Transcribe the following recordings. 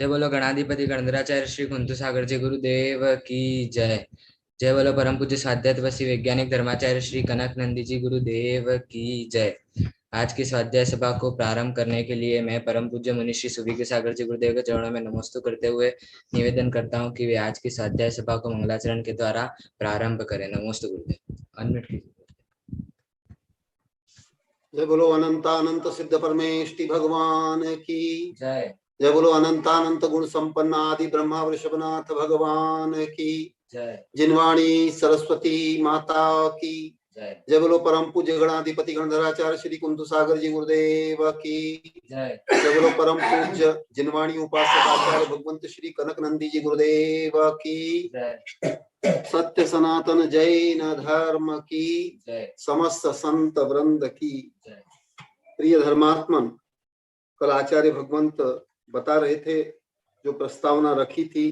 जय बोलो गणाधिपति गणधराचार्य श्री कुंतु सागर जी गुरुदेव की जय। जय बोलो परम पूज्य स्वाध्याय वैज्ञानिक धर्माचार्य श्री कनक नंदी जी गुरुदेव की जय। आज की स्वाध्याय सभा को प्रारंभ करने के लिए मैं परम पूज्य मुनि श्री सुविज्ञ सागर जी गुरुदेव के चरणों में नमस्ते करते हुए निवेदन करता हूँ कि वे आज की स्वाध्याय सभा को मंगलाचरण के द्वारा प्रारंभ करें। नमस्ते गुरुदेव। अनम्यूट कीजिए। जय बोलो अनंतानंत सिद्ध परमेष्टि भगवान की जय। जय बोलो अनंतानंत गुण संपन्न आदि ब्रह्मा वृषभनाथ भगवान की जय। जिनवाणी सरस्वती माता की जय। जय बोलो परम पूज्य गणाधिपति गणधराचार्य श्री कुंतु सागर जी गुरुदेव की जय। जय बोलो परम पूज्य जिनवाणी उपासक आचार्य भगवंत श्री कनक नंदी जी गुरुदेव की जय। सत्य सनातन जैन धर्म की जय। समस्त संत वृंद की जय। प्रिय धर्मात्मन, कल आचार्य भगवंत बता रहे थे, जो प्रस्तावना रखी थी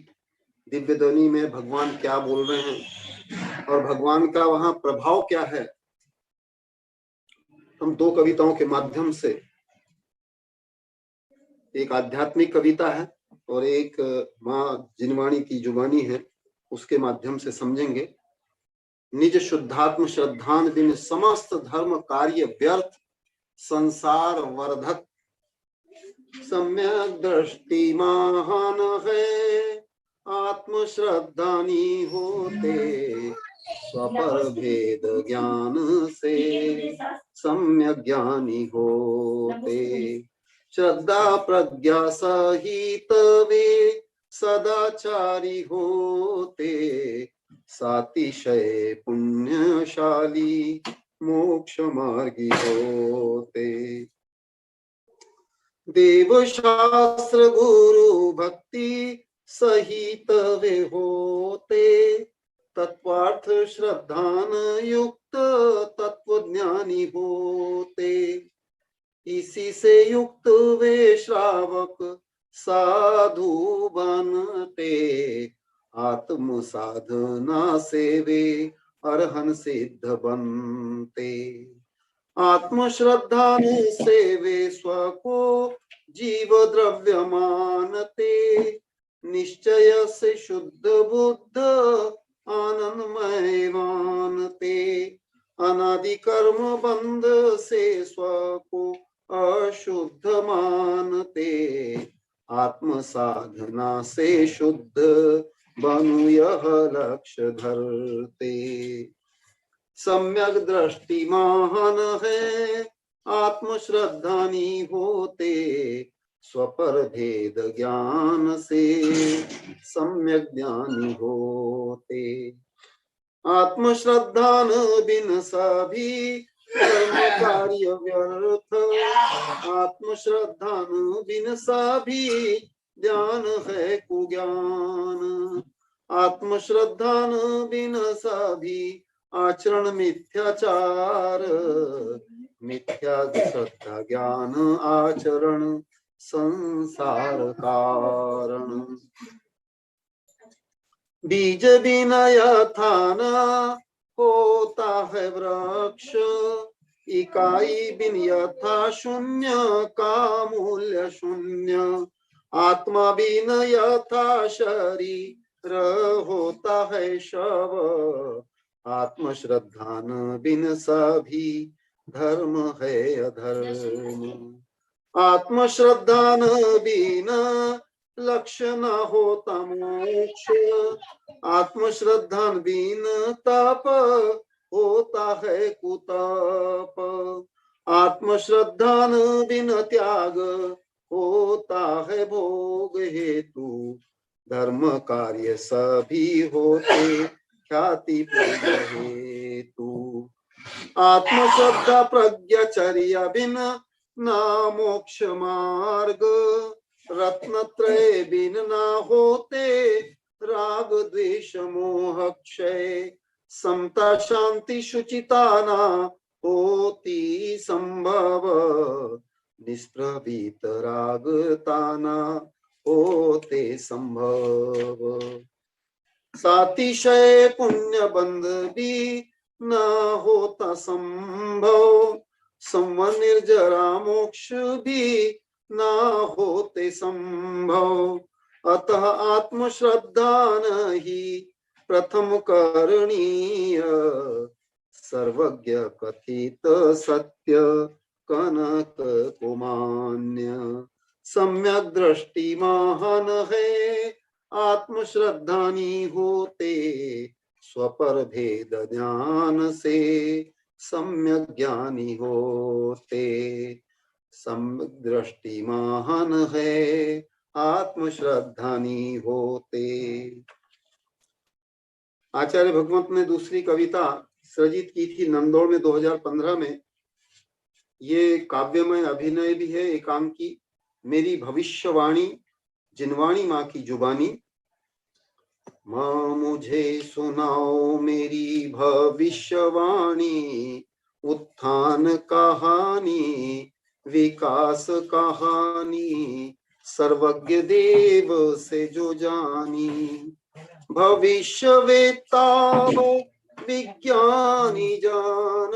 दिव्य ध्वनि में भगवान क्या बोल रहे हैं और भगवान का वहां प्रभाव क्या है। हम दो कविताओं के माध्यम से, एक आध्यात्मिक कविता है और एक माँ जिनवाणी की जुबानी है, उसके माध्यम से समझेंगे। निज शुद्धात्म श्रद्धान बिन समस्त धर्म कार्य व्यर्थ, संसार वर्धक सम्यक दृष्टि महान है, आत्म श्रद्धानी होते स्वपर भेद ज्ञान से सम्यक ज्ञानी होते। श्रद्धा प्रज्ञा सहित वे सदाचारी होते, सातिशय पुण्यशाली मोक्ष मार्गी होते। देव शास्त्र गुरु भक्ति सहित वे होते, तत्वार्थ श्रद्धान युक्त तत्व ज्ञानी होते। इसी से युक्त वे श्रावक साधु बनते, आत्म साधना से वे अरहन सिद्ध बनते। आत्म श्रद्धान से वे स्व को जीव द्रव्य मानते, निश्चय से शुद्ध बुद्ध आनंदमय मानते। अनादि कर्म बंध से स्व को अशुद्ध मानते, आत्म साधना से शुद्ध बनु यह लक्ष्य धरते। सम्यक दृष्टि महान है, आत्म श्रद्धानी होते, स्वपर भेद ज्ञान से सम्यक ज्ञानी होते। आत्म श्रद्धान बिन सभी कर्म कार्य व्यर्थ, आत्म श्रद्धान बिन सभी ज्ञान है कुज्ञान। आत्म श्रद्धान बिन सभी आचरण मिथ्याचार, मिथ्या श्रद्धा ज्ञान आचरण संसार कारण। बीज बिना यथाना होता है वृक्ष, इकाई बिन यथा शून्य का मूल्य शून्य। आत्मा बिन यथा शरीर होता है शव, आत्म श्रद्धान बिन सभी धर्म है अधर्म। आत्म श्रद्धान बिन लक्ष्य न होता मोक्ष, आत्म श्रद्धान बिन तप होता है कुतप। आत्म श्रद्धान बिन त्याग होता है भोग हेतु, धर्म कार्य सभी होते ख्याति हेतु। आत्म श्रद्धा प्रज्ञाचर्य बिन ना मोक्ष मार्ग, रत्नत्रय बिन ना होते राग द्वेष मोह क्षय। समता शांति शुचिता ना होती संभव, निष्प्रभीत राग ताना होते संभव। सातिशय पुण्य बंध भी न होता संभव, संवन निर्जरा मोक्ष भी न होते संभव। अतः आत्मश्रद्धा ही प्रथम करणीय, सर्वज्ञ कथित सत्य कनक कुमान्य। सम्यक दृष्टि महान है आत्मश्रद्धानी होते, स्वपर भेद ज्ञान से सम्यक ज्ञानी होते। सम्यक दृष्टि महान है आत्मश्रद्धानी होते। आचार्य भगवंत ने दूसरी कविता सृजित की थी नंदौड़ में 2015 में। ये काव्यमय अभिनय भी है एकांकी। मेरी भविष्यवाणी जिनवाणी माँ की जुबानी। माँ मुझे सुनाओ मेरी भविष्यवाणी, उत्थान कहानी विकास कहानी, सर्वज्ञ देव से जो जानी। भविष्यवेत्ता हो विज्ञानी जान,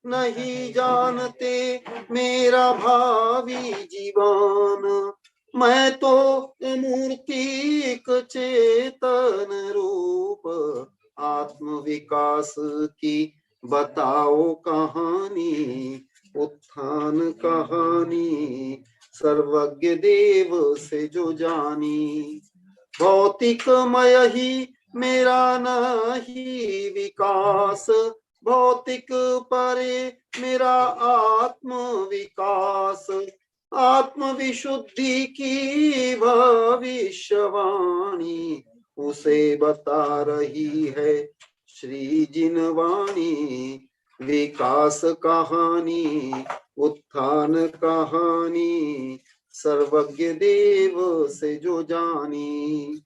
नहीं जानते मेरा भावी जीवन। मैं तो अमूर्तिक चेतन रूप, आत्म विकास की बताओ कहानी, उत्थान कहानी सर्वज्ञ देव से जो जानी। भौतिकमय ही मेरा नहीं विकास, भौतिक परे मेरा आत्म विकास। आत्म विशुद्धि की भविष्यवाणी उसे बता रही है श्री जिनवाणी। विकास कहानी उत्थान कहानी सर्वज्ञ देव से जो जानी।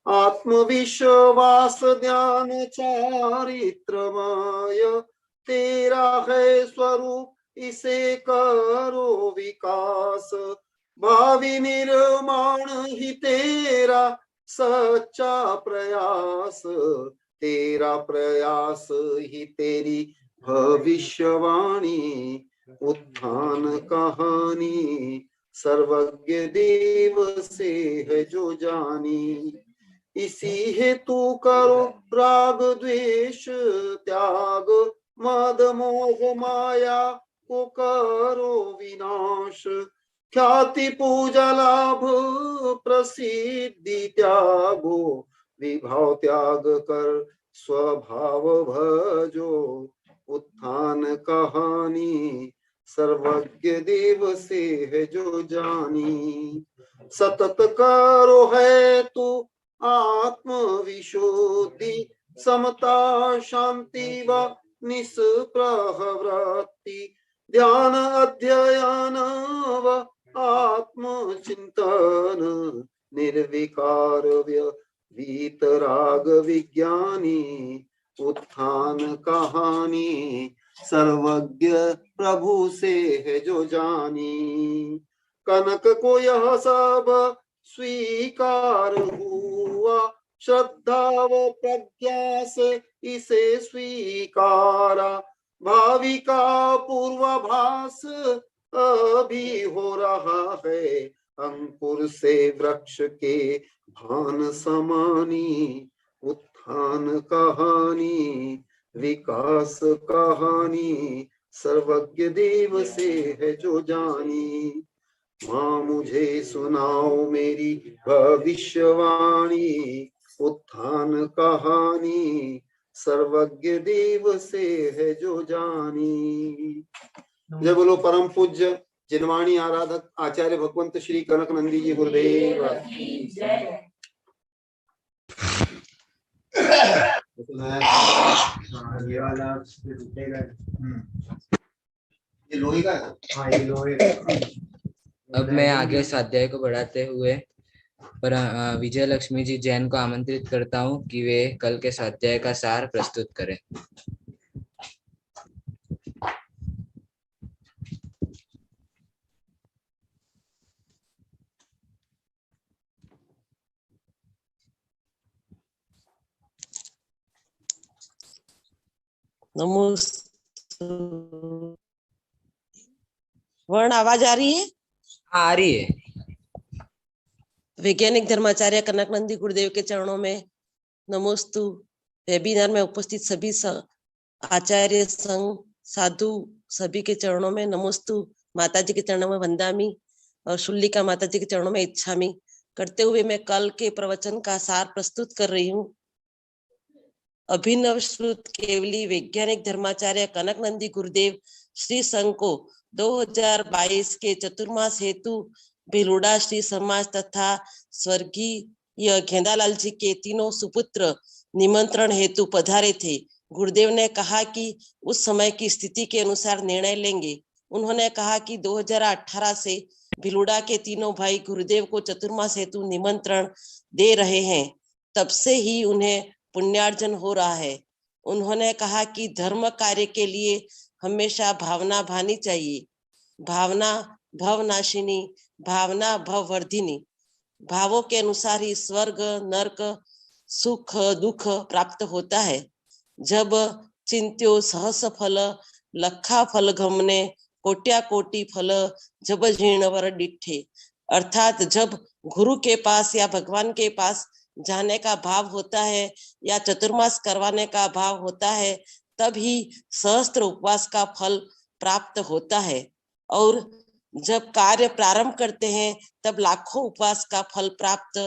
आत्मविश्वास ध्यान चारित्रमय तेरा है स्वरूप, इसे करो विकास। भावी निर्माण ही तेरा सच्चा प्रयास, तेरा प्रयास ही तेरी भविष्यवाणी। उत्थान कहानी सर्वज्ञ देव से है जो जानी। इसी हेतु करो राग द्वेष त्याग, मद मोह माया को करो विनाश। ख्याति पूजा लाभ प्रसिद्धि त्यागो, विभाव त्याग कर स्वभाव भजो। उत्थान कहानी सर्वज्ञ देव से है जो जानी। सतत करो है तू आत्म विशुद्धि, समता शांति व निष्प्रवृत्ति। ध्यान अध्ययन व आत्म चिंतन, निर्विकार वीतराग विज्ञानी। उत्थान कहानी सर्वज्ञ प्रभु से है जो जानी। कनक को यह सब स्वीकार हुआ, श्रद्धा व प्रज्ञा से इसे स्वीकारा। भावी का पूर्वाभास अभी हो रहा है, अंकुर से वृक्ष के भान समानी। उत्थान कहानी विकास कहानी सर्वज्ञ देव से है जो जानी। माँ मुझे सुनाओ मेरी भविष्यवाणी, उत्थान कहानी सर्वज्ञ देव से है जो जानी। जय बोलो परम पूज्य जिनवाणी आराधक आचार्य भगवंत श्री कनक नंदी जी गुरुदेव। ये लोहे का है। हाँ, ये लोहे का। अब मैं आगे स्वाध्याय को बढ़ाते हुए पर विजय लक्ष्मी जी जैन को आमंत्रित करता हूं कि वे कल के स्वाध्याय का सार प्रस्तुत करें। वर्ण आवाज आ रही है? आ रही है। वैज्ञानिक धर्माचार्य कनकनंदी गुरुदेव के चरणों में नमोस्तु। वेबिनार में उपस्थित सभी आचार्य संघ साधु सभी के चरणों में नमोस्तु। माता जी के चरणों में वंदामी और शुल्लिका माता जी के चरणों में इच्छामी करते हुए मैं कल के प्रवचन का सार प्रस्तुत कर रही हूँ। अभिनव श्रुत केवली वैज्ञानिक धर्माचार्य कनकनंदी गुरुदेव श्री संघ को 2022 के चतुर्मास हेतु भिलुड़ा श्री समाज तथा स्वर्गीय घेंदालाल जी के तीनों सुपुत्र निमंत्रण हेतु पधारे थे। गुरुदेव ने कहा कि उस समय की स्थिति के अनुसार निर्णय लेंगे। उन्होंने कहा कि 2018 से भिलुड़ा के तीनों भाई गुरुदेव को चतुर्मास हेतु निमंत्रण दे रहे हैं, तब से ही उन्हें पुण्यार्जन हो रहा है। उन्होंने कहा कि धर्म कार्य के लिए हमेशा भावना भानी चाहिए। भावना भवनाशिनी, भावना भववर्धिनी। भावों के अनुसार ही स्वर्ग नरक सुख दुख प्राप्त होता है। जब चिंत्यो सहस फल लखा फल गमने कोट्या कोटि फल जब झीर्ण वर डिठे। अर्थात जब गुरु के पास या भगवान के पास जाने का भाव होता है या चतुर्मास करवाने का भाव होता है, तब ही सहस्त्र उपवास का फल प्राप्त होता है। और जब कार्य प्रारंभ करते हैं तब लाखों उपवास का फल प्राप्त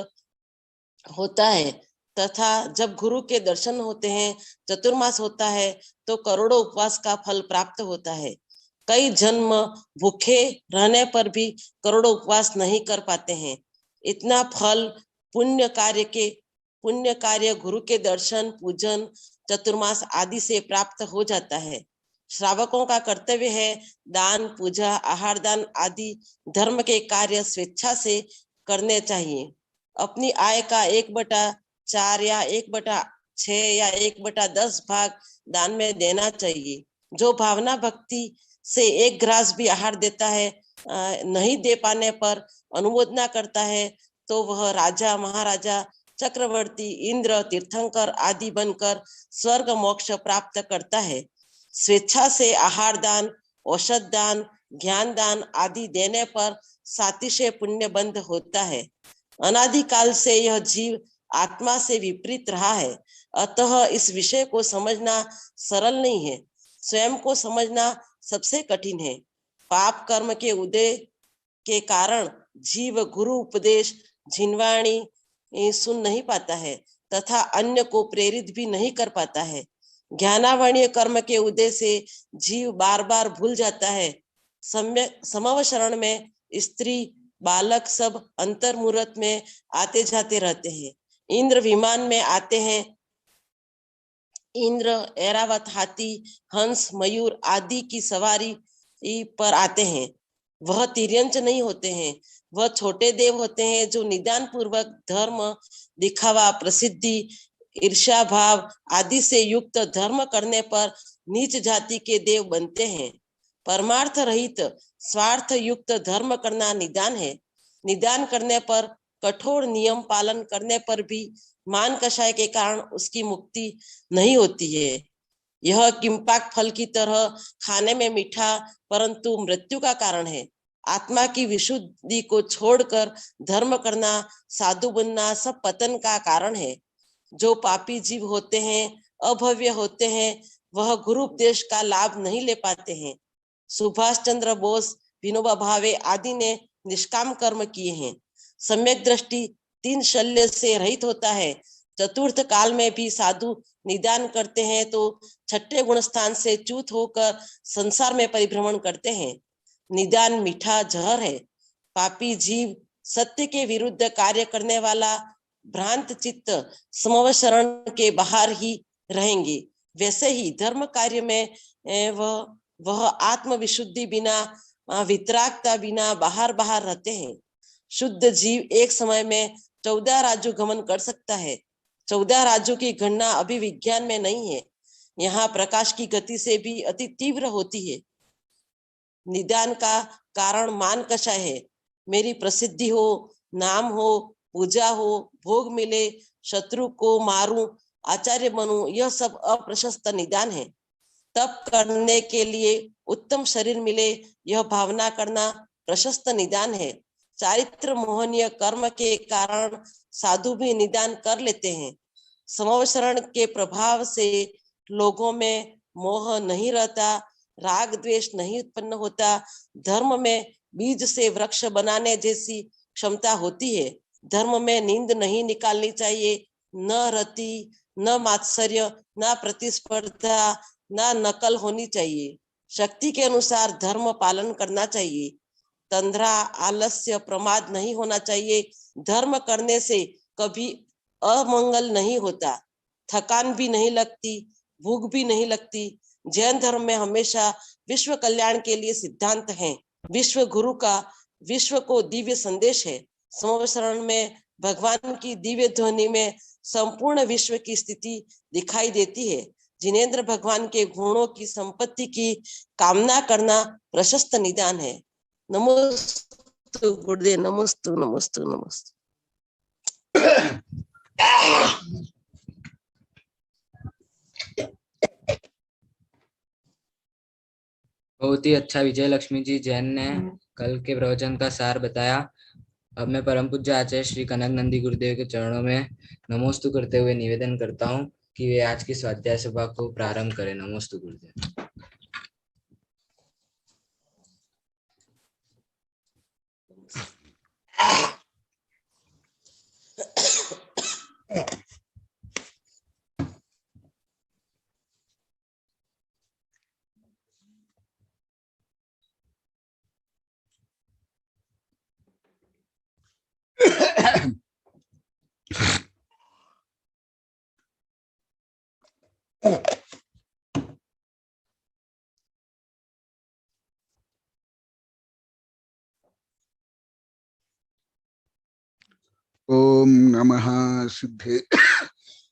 होता है। तथा जब गुरु के दर्शन होते हैं, चतुर्मास होता है, तो करोड़ों उपवास का फल प्राप्त होता है। कई जन्म भूखे रहने पर भी करोड़ों उपवास नहीं कर पाते हैं। इतना फल पुण्य कार्य गुरु के दर्शन पूजन चतुर्मास आदि से प्राप्त हो जाता है। श्रावकों का कर्तव्य है दान पूजा आहार दान आदि धर्म के कार्य स्वेच्छा से करने चाहिए। अपनी आय का 1/4 या 1/6 या 1/10 भाग दान में देना चाहिए। जो भावना भक्ति से 1 ग्रास भी आहार देता है, नहीं दे पाने पर अनुमोदना करता है, तो वह राजा महाराजा चक्रवर्ती इंद्र तीर्थंकर आदि बनकर स्वर्ग मोक्ष प्राप्त करता है। स्वेच्छा से आहार दान औषध दान ज्ञान दान आदि देने पर सातिशय पुण्य बंध होता है। अनादिकाल से यह जीव आत्मा से विपरीत रहा है, अतः इस विषय को समझना सरल नहीं है। स्वयं को समझना सबसे कठिन है। पाप कर्म के उदय के कारण जीव गुरु उपदेश झिनवाणी सुन नहीं पाता है तथा अन्य को प्रेरित भी नहीं कर पाता है। ज्ञानावरणीय कर्म के उदय से जीव बार बार भूल जाता है। समवशरण में स्त्री बालक सब अंतर्मुहूर्त में आते जाते रहते हैं। इंद्र विमान में आते हैं। इंद्र ऐरावत हाथी हंस मयूर आदि की सवारी पर आते हैं। वह तिर्यंच नहीं होते हैं, वह छोटे देव होते हैं जो निदान पूर्वक धर्म दिखावा प्रसिद्धि ईर्ष्या भाव आदि से युक्त धर्म करने पर नीच जाति के देव बनते हैं। परमार्थ रहित स्वार्थ युक्त धर्म करना निदान है। निदान करने पर कठोर नियम पालन करने पर भी मान कषाय के कारण उसकी मुक्ति नहीं होती है। यह किंपाक फल की तरह खाने में मीठा परंतु मृत्यु का कारण है। आत्मा की विशुद्धि को छोड़कर धर्म करना साधु बनना सब पतन का कारण है। जो पापी जीव होते हैं अभव्य होते हैं, वह गुरु उपदेश का लाभ नहीं ले पाते हैं। सुभाष चंद्र बोस विनोबा भावे आदि ने निष्काम कर्म किए हैं। सम्यक दृष्टि 3 शल्य से रहित होता है। चतुर्थ काल में भी साधु निदान करते हैं तो 6ठे गुण स्थान से च्युत होकर संसार में परिभ्रमण करते हैं। निदान मीठा जहर है। पापी जीव सत्य के विरुद्ध कार्य करने वाला भ्रांत चित्त समवशरण के बाहर ही रहेंगे। वैसे ही धर्म कार्य में वह आत्म विशुद्धि बिना वितरागता बिना बाहर बाहर रहते हैं। शुद्ध जीव एक समय में 14 राजू गमन कर सकता है। 14 राजू की गणना अभी विज्ञान में नहीं है। यहाँ प्रकाश की गति से भी अति तीव्र होती है। निदान का कारण मान कषाय है। मेरी प्रसिद्धि हो, नाम हो, पूजा हो, भोग मिले, शत्रु को मारूं, आचार्य बनूं, यह सब अप्रशस्त निदान है। तप करने के लिए उत्तम शरीर मिले, यह भावना करना प्रशस्त निदान है। चारित्र मोहनीय कर्म के कारण साधु भी निदान कर लेते हैं। समवसरण के प्रभाव से लोगों में मोह नहीं रहता, राग द्वेष नहीं उत्पन्न होता, धर्म में बीज से वृक्ष बनाने जैसी क्षमता होती है। धर्म में नींद नहीं निकालनी चाहिए, न रति, न मात्सर्य, न प्रतिस्पर्धा, न नकल होनी चाहिए। शक्ति के अनुसार धर्म पालन करना चाहिए। तंद्रा, आलस्य, प्रमाद नहीं होना चाहिए। धर्म करने से कभी अमंगल नहीं होता, थकान भी नहीं लगती, भूख भी नहीं लगती। जैन धर्म में हमेशा विश्व कल्याण के लिए सिद्धांत है। विश्व गुरु का विश्व को दिव्य संदेश है। समवसरण में भगवान की दिव्य ध्वनि में संपूर्ण विश्व की स्थिति दिखाई देती है। जिनेंद्र भगवान के गुणों की संपत्ति की कामना करना प्रशस्त निदान है। नमोस्तु गुरुदेव, नमोस्तु नमोस्तु नमोस्तु। बहुत ही अच्छा विजय लक्ष्मी जी जैन ने कल के प्रवचन का सार बताया। अब मैं परम पूज्य आचार्य श्री कनक नंदी गुरुदेव के चरणों में नमोस्तु करते हुए निवेदन करता हूँ कि वे आज की स्वाध्याय सभा को प्रारंभ करें। नमोस्तु गुरुदेव। ओम नमः सिद्धेभ्यो,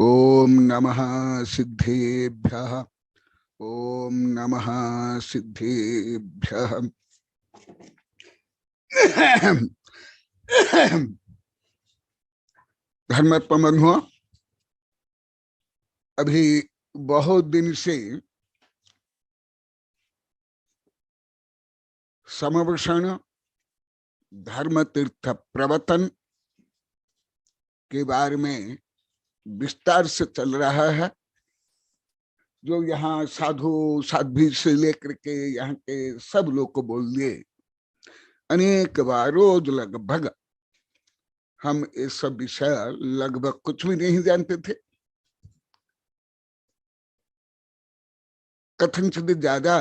ओम नमः सिद्धेभ्यः, ओम नमः सिद्धेभ्यः। धर्मत्म हुआ। अभी बहुत दिन से समवसरण धर्म तीर्थ प्रवर्तन के बारे में विस्तार से चल रहा है। जो यहाँ साधु साध्वी से लेकर के यहाँ के सब लोग को बोल दिए अनेक बार, रोज लगभग हम ये सब विषय लगभग कुछ भी नहीं जानते थे। कथनचित ज्यादा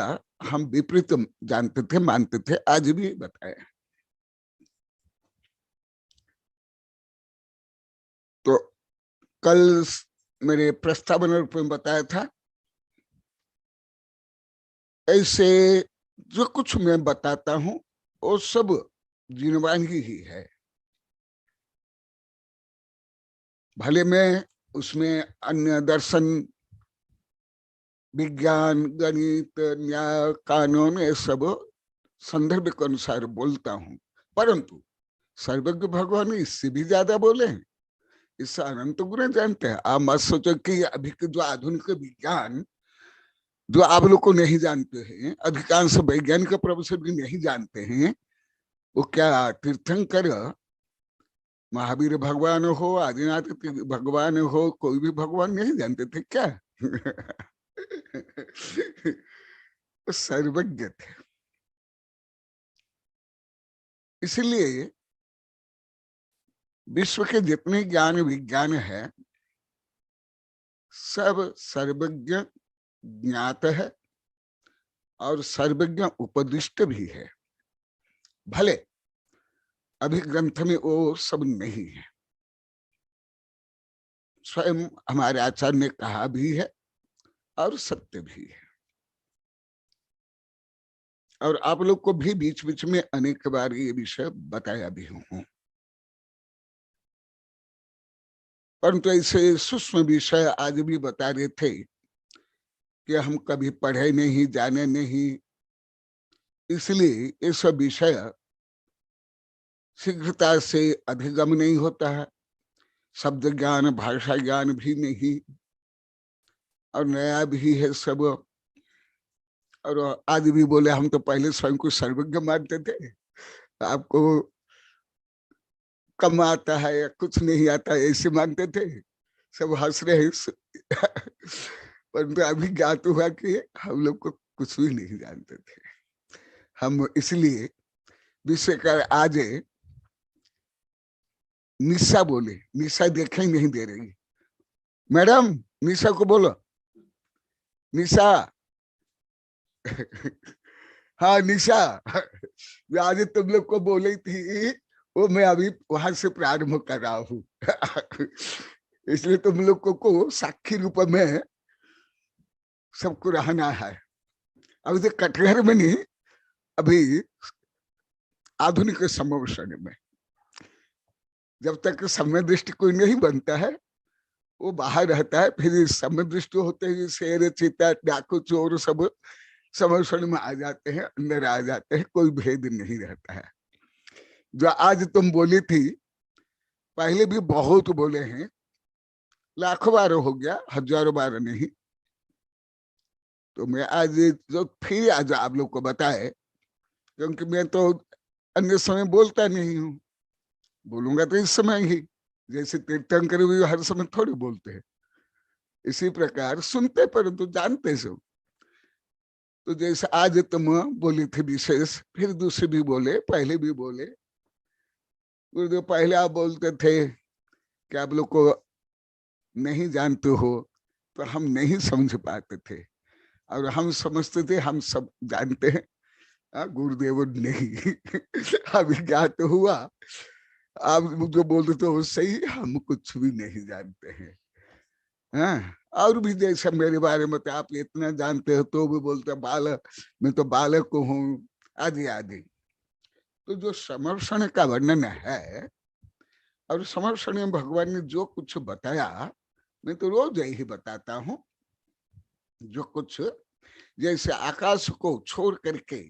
हम विपरीत जानते थे, मानते थे। आज भी बताया तो कल मेरे प्रस्तावना रूप में बताया था। ऐसे जो कुछ मैं बताता हूं वो सब जीववाणी ही है। भले मैं उसमें अन्य दर्शन, विज्ञान, गणित, न्याय, कानून ये सब संदर्भ के अनुसार बोलता हूं, परंतु सर्वज्ञ भगवान इससे भी ज्यादा बोले हैं। इससे अनंत गुण जानते हैं। आप मत सोचो कि अभी के जो आधुनिक विज्ञान जो आप लोग को नहीं जानते हैं, अधिकांश वैज्ञानिक प्रोफेसर भी नहीं जानते हैं, वो क्या तीर्थंकर महावीर भगवान हो, आदिनाथ भगवान हो, कोई भी भगवान नहीं जानते थे क्या? सर्वज्ञ थे। इसलिए विश्व के जितने ज्ञान विज्ञान है सब सर्वज्ञ ज्ञात है और सर्वज्ञ उपदिष्ट भी है। भले अभी ग्रंथ में वो सब नहीं है, स्वयं हमारे आचार्य ने कहा भी है और सत्य भी है। और आप लोग को भी बीच बीच में अनेक बार ये विषय बताया भी हूं, परंतु ऐसे सूक्ष्म विषय आज भी बता रहे थे कि हम कभी पढ़े नहीं, जाने नहीं, इसलिए ये सब विषय शीघ्रता से अधिगम नहीं होता है। शब्द ज्ञान, भाषा ज्ञान भी नहीं, और नया भी है सब। और आज भी बोले हम तो पहले स्वयं को सर्वज्ञ मानते थे, आपको कम आता है या कुछ नहीं आता है ऐसे मानते थे, सब हंस रहे परंतु अभी ज्ञात हुआ कि हम लोग को कुछ भी नहीं जानते थे। हम इसलिए विषय का आज निशा बोले, निशा दिखाई नहीं दे रही, मैडम निशा को बोलो, निशा हाँ निशा, आज तुम लोग को बोली थी वो मैं अभी वहां से प्रारंभ कर रहा हूँ इसलिए तुम लोग को साक्षी रूप में सबको रहना है। अभी तो कटघर में नहीं, अभी आधुनिक समवसन में जब तक समय दृष्टि कोई नहीं बनता है वो बाहर रहता है, फिर समय दृष्टि होते ही शेर चीता डाकू चोर सब समवसन में आ जाते हैं, अंदर आ जाते हैं, कोई भेद नहीं रहता है। जो आज तुम बोली थी, पहले भी बहुत बोले हैं, लाखों बार हो गया, हजारों बार नहीं, तो मैं आज जो फिर आज आप लोग को बताए, क्योंकि मैं तो अन्य समय बोलता नहीं हूँ, बोलूंगा तो इस समय ही, जैसे तीर्थंकर भी हर समय थोड़ी बोलते हैं, इसी प्रकार सुनते परंतु जानते सब। तो जैसे आज तुम बोली थी विशेष, फिर दूसरे भी बोले, पहले भी बोले। गुरुदेव पहले आप बोलते थे कि आप लोग को नहीं जानते हो, तो हम नहीं समझ पाते थे, और हम समझते थे हम सब जानते हैं, गुरुदेव नहीं अभी ज्ञात हुआ आप जो बोलते थे वो सही, हम कुछ भी नहीं जानते हैं। हाँ, और भी जैसे मेरे बारे में तो आप इतना जानते हो तो भी बोलते बालक, मैं तो बालक हूँ आदि आदि। तो जो समर्षण का वर्णन है, और समर्षण में भगवान ने जो कुछ बताया, मैं तो रोज यही बताता हूँ, जो कुछ जैसे आकाश को छोड़ करके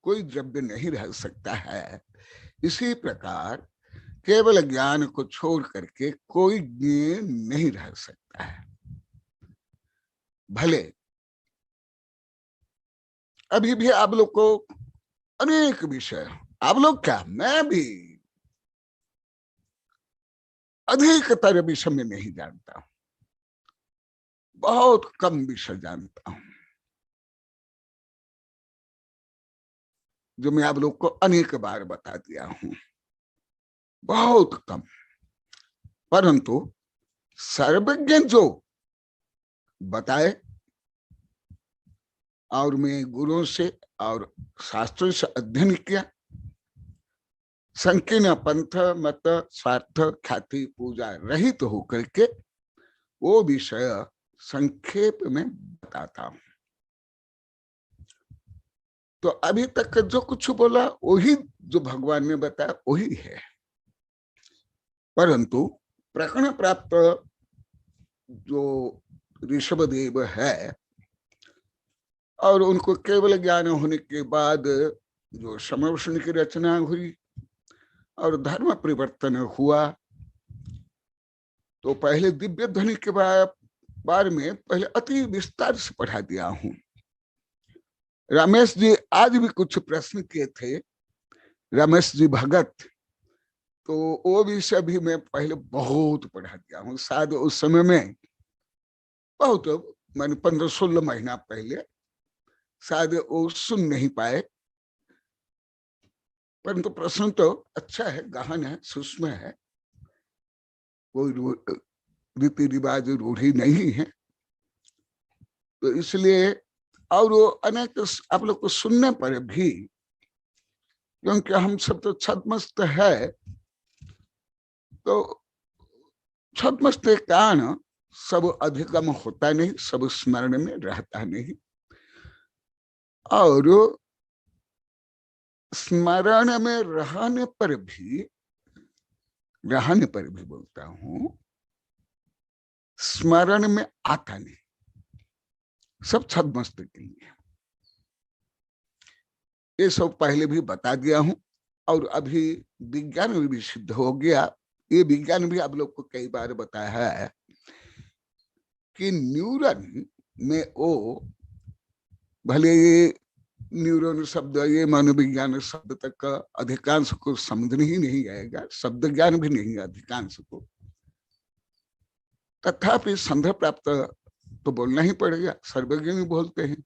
कोई द्रव्य नहीं रह सकता है, इसी प्रकार केवल ज्ञान को छोड़ करके कोई ज्ञेय नहीं रह सकता है। भले अभी भी आप लोग को अनेक विषय, आप लोग क्या, मैं भी अधिकतर विषय में नहीं जानता हूं, बहुत कम विषय जानता हूं, जो मैं आप लोग को अनेक बार बता दिया हूं, बहुत कम। परंतु सर्वज्ञ जो बताए, और मैं गुरुओं से और शास्त्रों से अध्ययन किया, संकीर्ण पंथ मत स्वार्थ ख्याति पूजा रहित तो होकर के वो विषय संक्षेप में बताता हूं। तो अभी तक जो कुछ बोला वही जो भगवान ने बताया वही है, परंतु प्रकरण प्राप्त जो ऋषभदेव है, और उनको केवल ज्ञान होने के बाद जो समवसन की रचना हुई और धर्म परिवर्तन हुआ, तो पहले दिव्य ध्वनि के बारे में पहले अति विस्तार से पढ़ा दिया हूं। रमेश जी आज भी कुछ प्रश्न किए थे, रमेश जी भगत, तो वो विषय भी मैं पहले बहुत पढ़ा दिया हूँ। शायद उस समय में बहुत, मैंने 15-16 महीना पहले शायद वो सुन नहीं पाए, परंतु प्रश्न तो अच्छा है, गहन है, सूक्ष्म है, कोई रीति रिवाज रूढ़ी नहीं है, तो इसलिए। और वो अनेक आप लोग को सुनने पर भी, क्योंकि हम सब तो छद्मस्त है, तो छद्मस्त के कारण सब अधिगम होता नहीं, सब स्मरण में रहता नहीं, और स्मरण में रहने पर भी बोलता हूं, स्मरण में आता नहीं, सब छद्मस्त के लिए। ये सब पहले भी बता दिया हूं, और अभी विज्ञान भी सिद्ध हो गया, ये विज्ञान भी आप लोग को कई बार बताया है कि न्यूरन में वो भले न्यूरॉन शब्द, ये मनोविज्ञान शब्द तक का अधिकांश को समझ ही नहीं आएगा, शब्द ज्ञान भी नहीं है अधिकांश को। तथापि संदर्भ प्राप्त तो बोलना ही पड़ेगा, सर्वज्ञ भी बोलते हैं,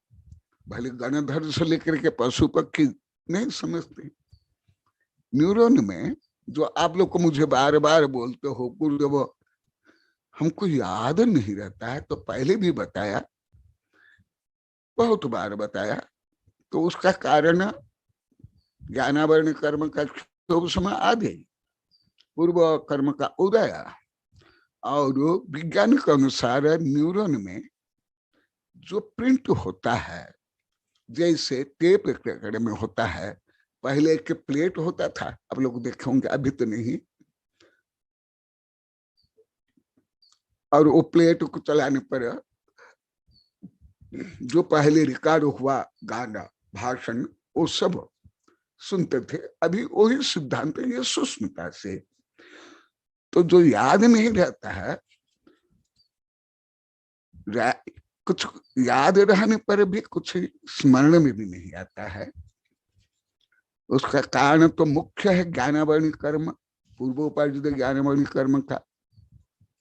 भले गणधर से लेकर के पशु पक्षी नहीं समझते। न्यूरॉन में जो आप लोग को मुझे बार बार बोलते हो गुरुदेव हमको याद नहीं रहता है, तो पहले भी बताया, बहुत बार बताया, तो उसका कारण ज्ञानावरण कर्म का शुभ समय आ गई, पूर्व कर्म का उदय, और विज्ञान के अनुसार न्यूरॉन में जो प्रिंट होता है, जैसे टेप रिकॉर्डर में होता है, पहले एक प्लेट होता था, आप लोग देखे होंगे, अभी तो नहीं, और वो प्लेट को चलाने पर जो पहले रिकॉर्ड हुआ गाना भाषण वो सब सुनते थे। अभी वही सिद्धांत ये सूक्ष्मता से, तो जो याद नहीं रहता है, कुछ याद रहने पर भी कुछ स्मरण में भी नहीं आता है। उसका कारण तो मुख्य है ज्ञानावरण कर्म, पूर्वोपार्जित ज्ञानावरण कर्म का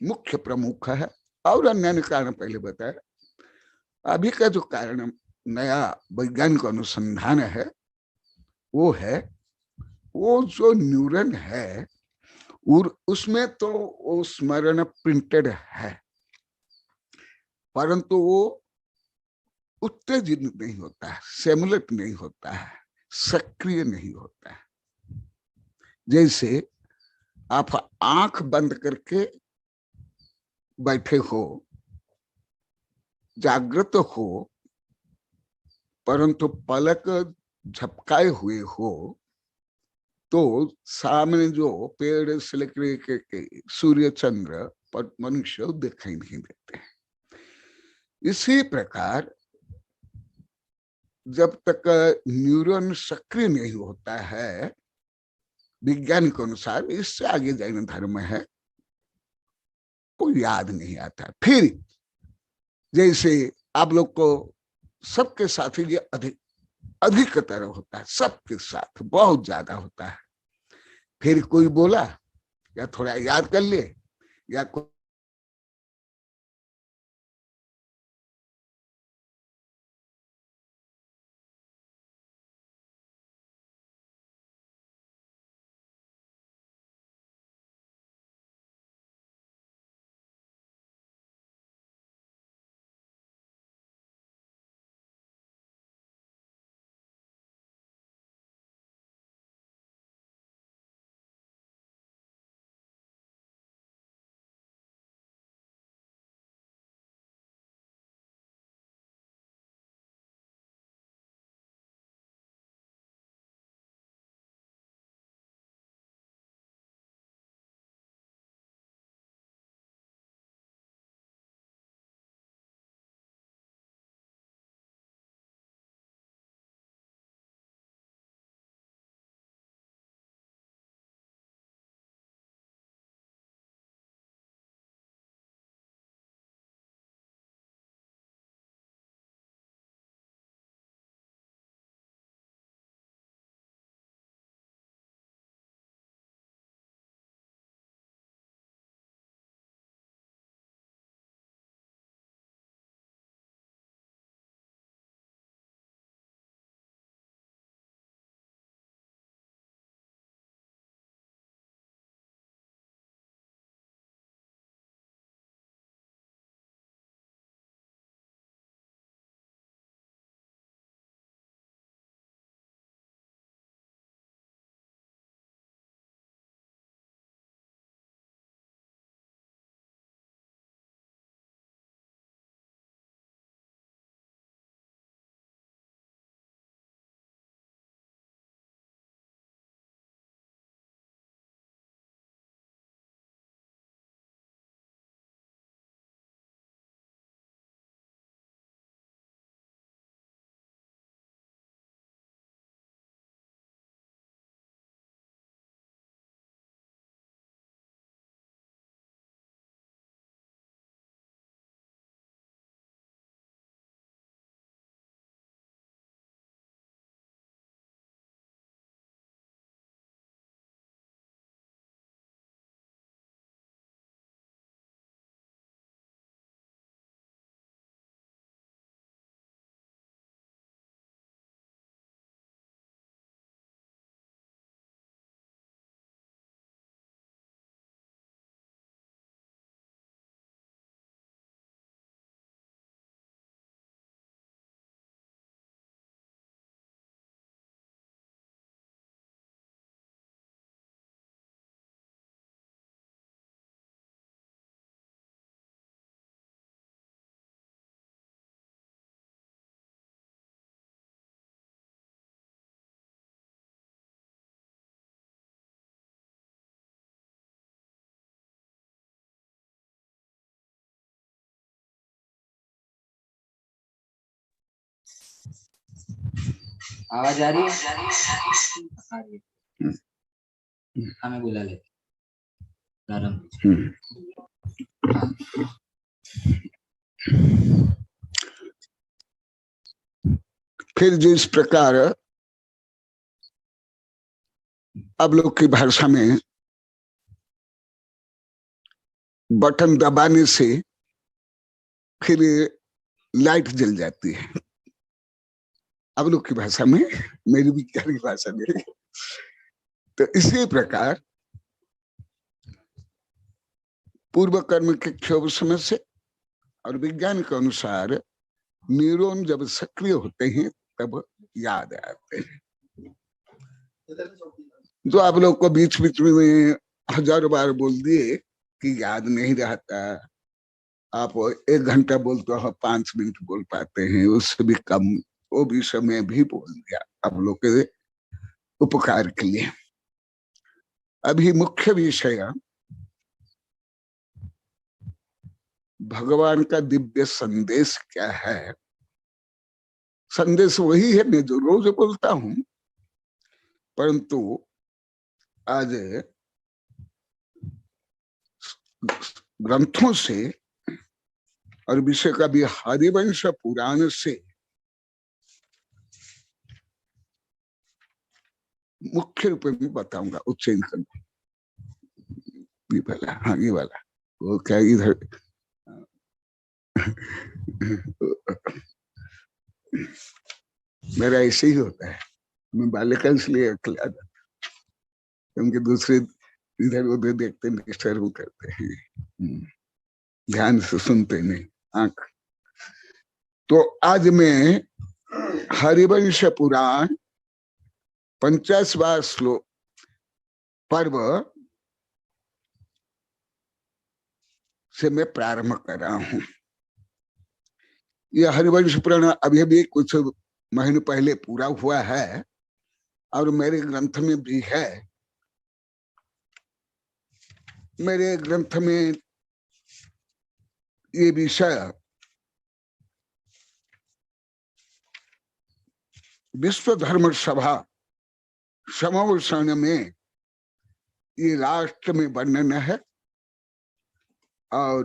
मुख्य प्रमुख है, और अन्य कारण पहले बताया। अभी का जो कारण नया वैज्ञानिक अनुसंधान है वो है, वो जो न्यूरॉन है उसमें तो वो स्मरण प्रिंटेड है, परंतु वो उत्तेजित नहीं होता है, सेमुलेट नहीं होता है, सक्रिय नहीं होता है। जैसे आप आंख बंद करके बैठे हो, जागृत हो, परंतु पलक झपकाए हुए हो, तो सामने जो पेड़ से लेकर के सूर्य चंद्र पर मनुष्य दिखाई नहीं देते हैं। इसी प्रकार जब तक न्यूरॉन सक्रिय नहीं होता है, विज्ञान के अनुसार, इससे आगे जैन धर्म है, वो याद नहीं आता। फिर जैसे आप लोग को सबके साथ ये अधिकतर होता है, सबके साथ बहुत ज्यादा होता है, फिर कोई बोला या थोड़ा याद कर ले या आवाज आ रही है? आ रही है। हमें बुला ले प्रारंभ। फिर जिस प्रकार अब लोग की भाषा में बटन दबाने से फिर लाइट जल जाती है, अब लोग की भाषा में, मेरी विज्ञानिक भाषा में, तो इसी प्रकार पूर्व कर्म के क्षोभ समय से और विज्ञान के अनुसार न्यूरॉन जब सक्रिय होते हैं तब याद आते हैं। जो आप लोग को बीच बीच में 1000 बार बोल दिए कि याद नहीं रहता, आप 1 घंटा बोलते हो 5 मिनट बोल पाते हैं, उससे भी कम, वो भी समय भी बोल दिया आप लोग के उपकार के लिए। अभी मुख्य विषय भगवान का दिव्य संदेश क्या है। संदेश वही है मैं जो रोज बोलता हूं, परंतु आज ग्रंथों से और विषय का भी हरिवंश पुराण से मुख्य रूप में बताऊंगा। उच्चैन करना ये वाला, हाँ ये वाला, वो क्या इधर मेरा ऐसे ही होता है, मैं बालिका इसलिए अकेला जाता क्योंकि दूसरे इधर उधर देखते डिस्टर्ब करते हैं, ध्यान से सुनते नहीं आंख। तो आज मैं हरिवंश पुराण 50वां श्लोक पर्व से मैं प्रारंभ कर रहा हूं। यह हरिवंश पुराण अभी अभी कुछ महीने पहले पूरा हुआ है और मेरे ग्रंथ में भी है। मेरे ग्रंथ में ये विषय विश्व धर्म सभा समावेशन में ये राष्ट्र में वर्णन है और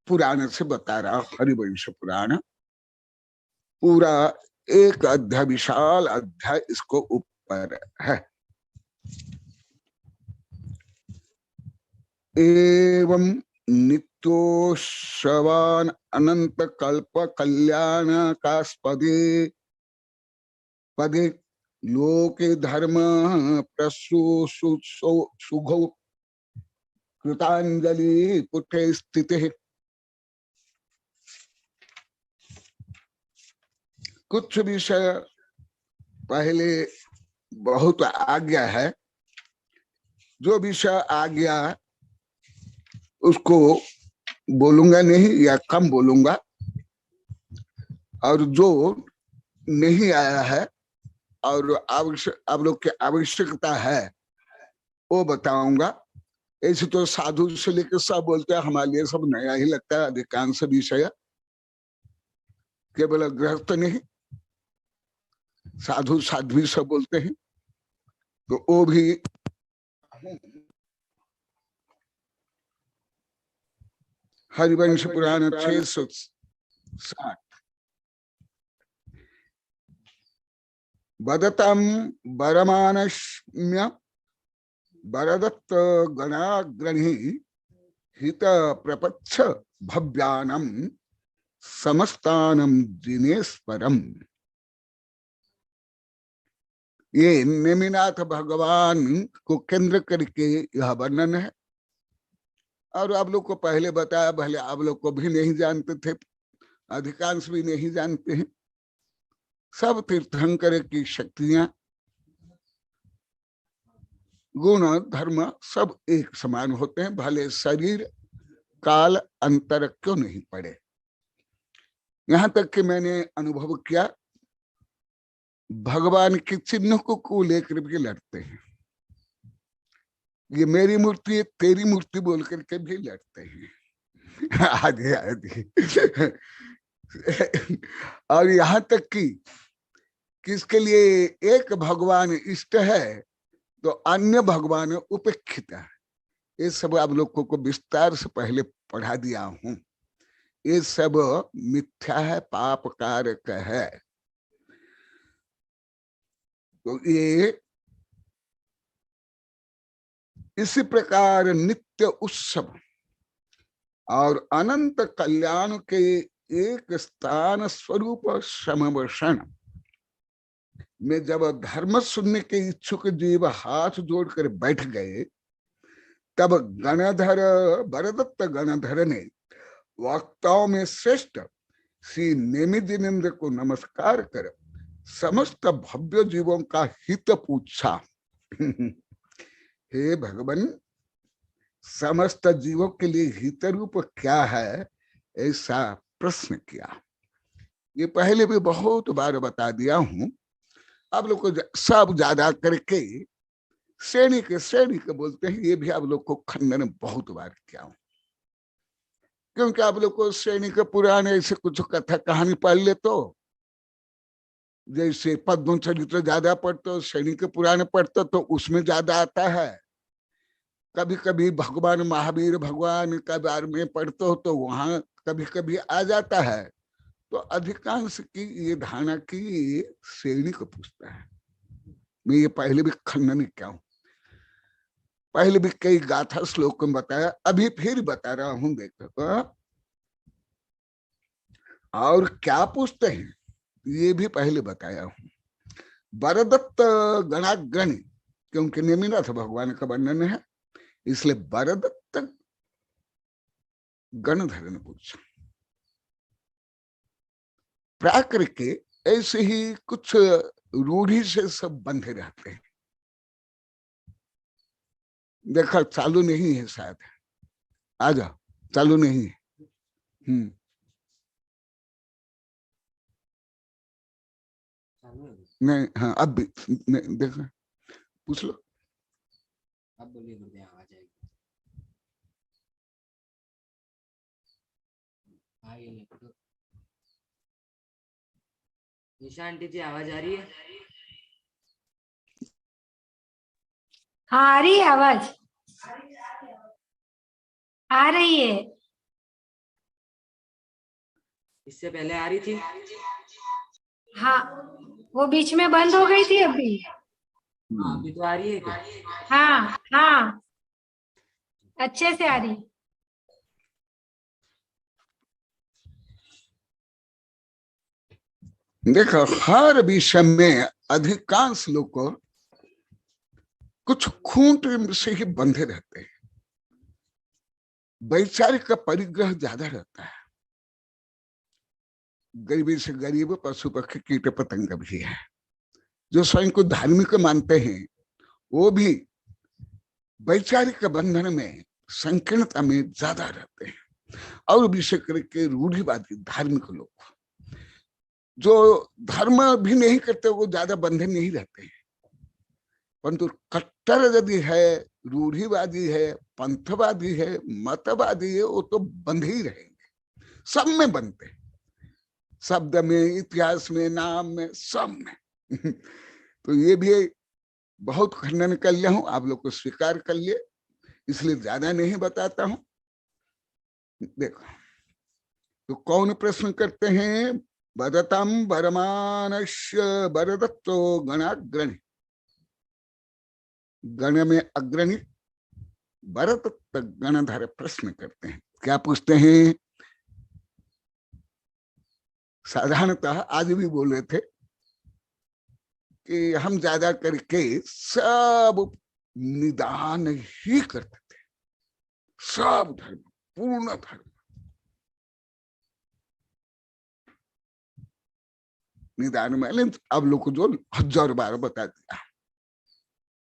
पुराण से बता रहा। हरिवंश पुराण पूरा एक अध्याय, विशाल अध्याय इसको ऊपर है। एवं नित्योत्सवान अनंत कल्प कल्याण कास्पदे पदे लोके धर्म प्रसुघौ कृतांजलि पुटे स्थिते। कुछ विषय पहले बहुत आ गया है, जो विषय आ गया उसको बोलूंगा नहीं या कम बोलूंगा, और जो नहीं आया है और आप लोग की आवश्यकता है वो बताऊंगा। ऐसे तो साधु से लेकर सब बोलते हैं, हमारे लिए सब नया ही लगता है अधिकांश विषय, केवल गृहस्थ नहीं, साधु साध्वी सब बोलते हैं, तो वो भी हरिवंश पुराण 660। वदतम वरमानस्म्य वरदत्त गणाग्रणी हित प्रपच्छ भव्यानम समस्तानम दिनेश्वरम। ये नेमिनाथ भगवान को केंद्र करके यह वर्णन है और आप लोग को पहले बताया, भले आप लोग को भी नहीं जानते थे, अधिकांश भी नहीं जानते हैं। सब तीर्थंकर की शक्तियां, गुण धर्म सब एक समान होते हैं, भले शरीर काल अंतर क्यों नहीं पड़े। यहां तक कि मैंने अनुभव किया, भगवान के चिन्ह को लेकर भी लड़ते हैं। ये मेरी मूर्ति है, तेरी मूर्ति बोल करके भी लड़ते हैं आगे आगे और यहां तक कि किसके लिए एक भगवान इष्ट है तो अन्य भगवान उपेक्षित है। ये सब आप लोगों को विस्तार से पहले पढ़ा दिया हूं। ये सब मिथ्या है, पाप कारक है। तो ये इसी प्रकार नित्य उत्सव और अनंत कल्याण के एक स्थान स्वरूप समवर्षण में जब धर्म सुनने के इच्छुक जीव हाथ जोड़कर बैठ गए, तब गणधर वरदत्त गणधर ने वक्ताओं में श्रेष्ठ श्री नेमि जिनेन्द्र को नमस्कार कर समस्त भव्य जीवों का हित पूछा। हे भगवान, समस्त जीवों के लिए हित रूप क्या है, ऐसा प्रश्न किया। ये पहले भी बहुत बार बता दिया हूं। आप लोग को सब ज्यादा करके श्रेणी के बोलते हैं, ये भी आप लोग को खंडन बहुत बार किया हूं, क्योंकि आप लोग को श्रेणी के पुराने ऐसे कुछ कथा कहानी पढ़ ले तो, जैसे पद्म चरित्र ज्यादा पढ़ते हो, श्रेणी के पुराने पढ़ते तो उसमें ज्यादा आता है। कभी कभी भगवान महावीर भगवान का बारे में पढ़ते हो तो वहां कभी कभी आ जाता है। तो अधिकांश की ये धारणा की श्रेणी को पूछता है। मैं ये पहले भी खंडन क्या हूं, पहले भी कई गाथा श्लोक में बताया, अभी फिर बता रहा हूं। देखो और क्या पूछते हैं ये भी पहले बताया हूं। वरदत्त गणाग्रणी, क्योंकि नेमिनाथ भगवान का वर्णन है, इसलिए वरदत्त गणधर ने पूछा। प्राकृत के ऐसे ही कुछ रूढ़ी से सब बंधे रहते हैं। देखा चालू नहीं है, शायद आ जाओ, चालू नहीं है। नहीं, हाँ अब भी देखो, पूछ लो। अब बोलिए गुरुदेव, आवाज आएगी। हाँ ये लेकर निशा आंटी जी आवाज आ रही है? हाँ आ रही है आवाज, आ रही है। इससे पहले आ रही थी? हाँ वो बीच में बंद हो गई थी अभी। हाँ अभी तो आ रही है क्या? हाँ हाँ अच्छे से आ रही। देखो हर विषय में अधिकांश लोग को कुछ खूंट से ही बंधे रहते हैं। वैचारिक का परिग्रह ज्यादा रहता है। गरीबी से गरीब पशु पक्षी कीट पतंग भी है। जो स्वयं को धार्मिक मानते हैं वो भी वैचारिक बंधन में संकीर्णता में ज्यादा रहते हैं। और विशेष करके रूढ़िवादी धार्मिक लोग जो धर्म भी नहीं करते वो ज्यादा बंधन नहीं रहते हैं, परंतु कट्टर यदि है, रूढ़िवादी है, पंथवादी है, मतवादी है, वो तो बंधे ही रहेंगे। सब में बनते हैं, शब्द में, इतिहास में, नाम में, सब में। तो ये भी बहुत खंडन कर लिया हूं, आप लोग को स्वीकार कर लिए, इसलिए ज्यादा नहीं बताता हूं। देखो तो कौन प्रश्न करते हैं? वदतम वरमानस्य वरदत्तो गणाग्रणी, गण में अग्रणी वरदत्त गणधर प्रश्न करते हैं। क्या पूछते हैं? साधारणतः आज भी बोल रहे थे कि हम ज्यादा करके सब निदान ही करते थे, सब धर्म, पूर्ण धर्म निदान में। अब लोग को जो 1000 बार बता दिया,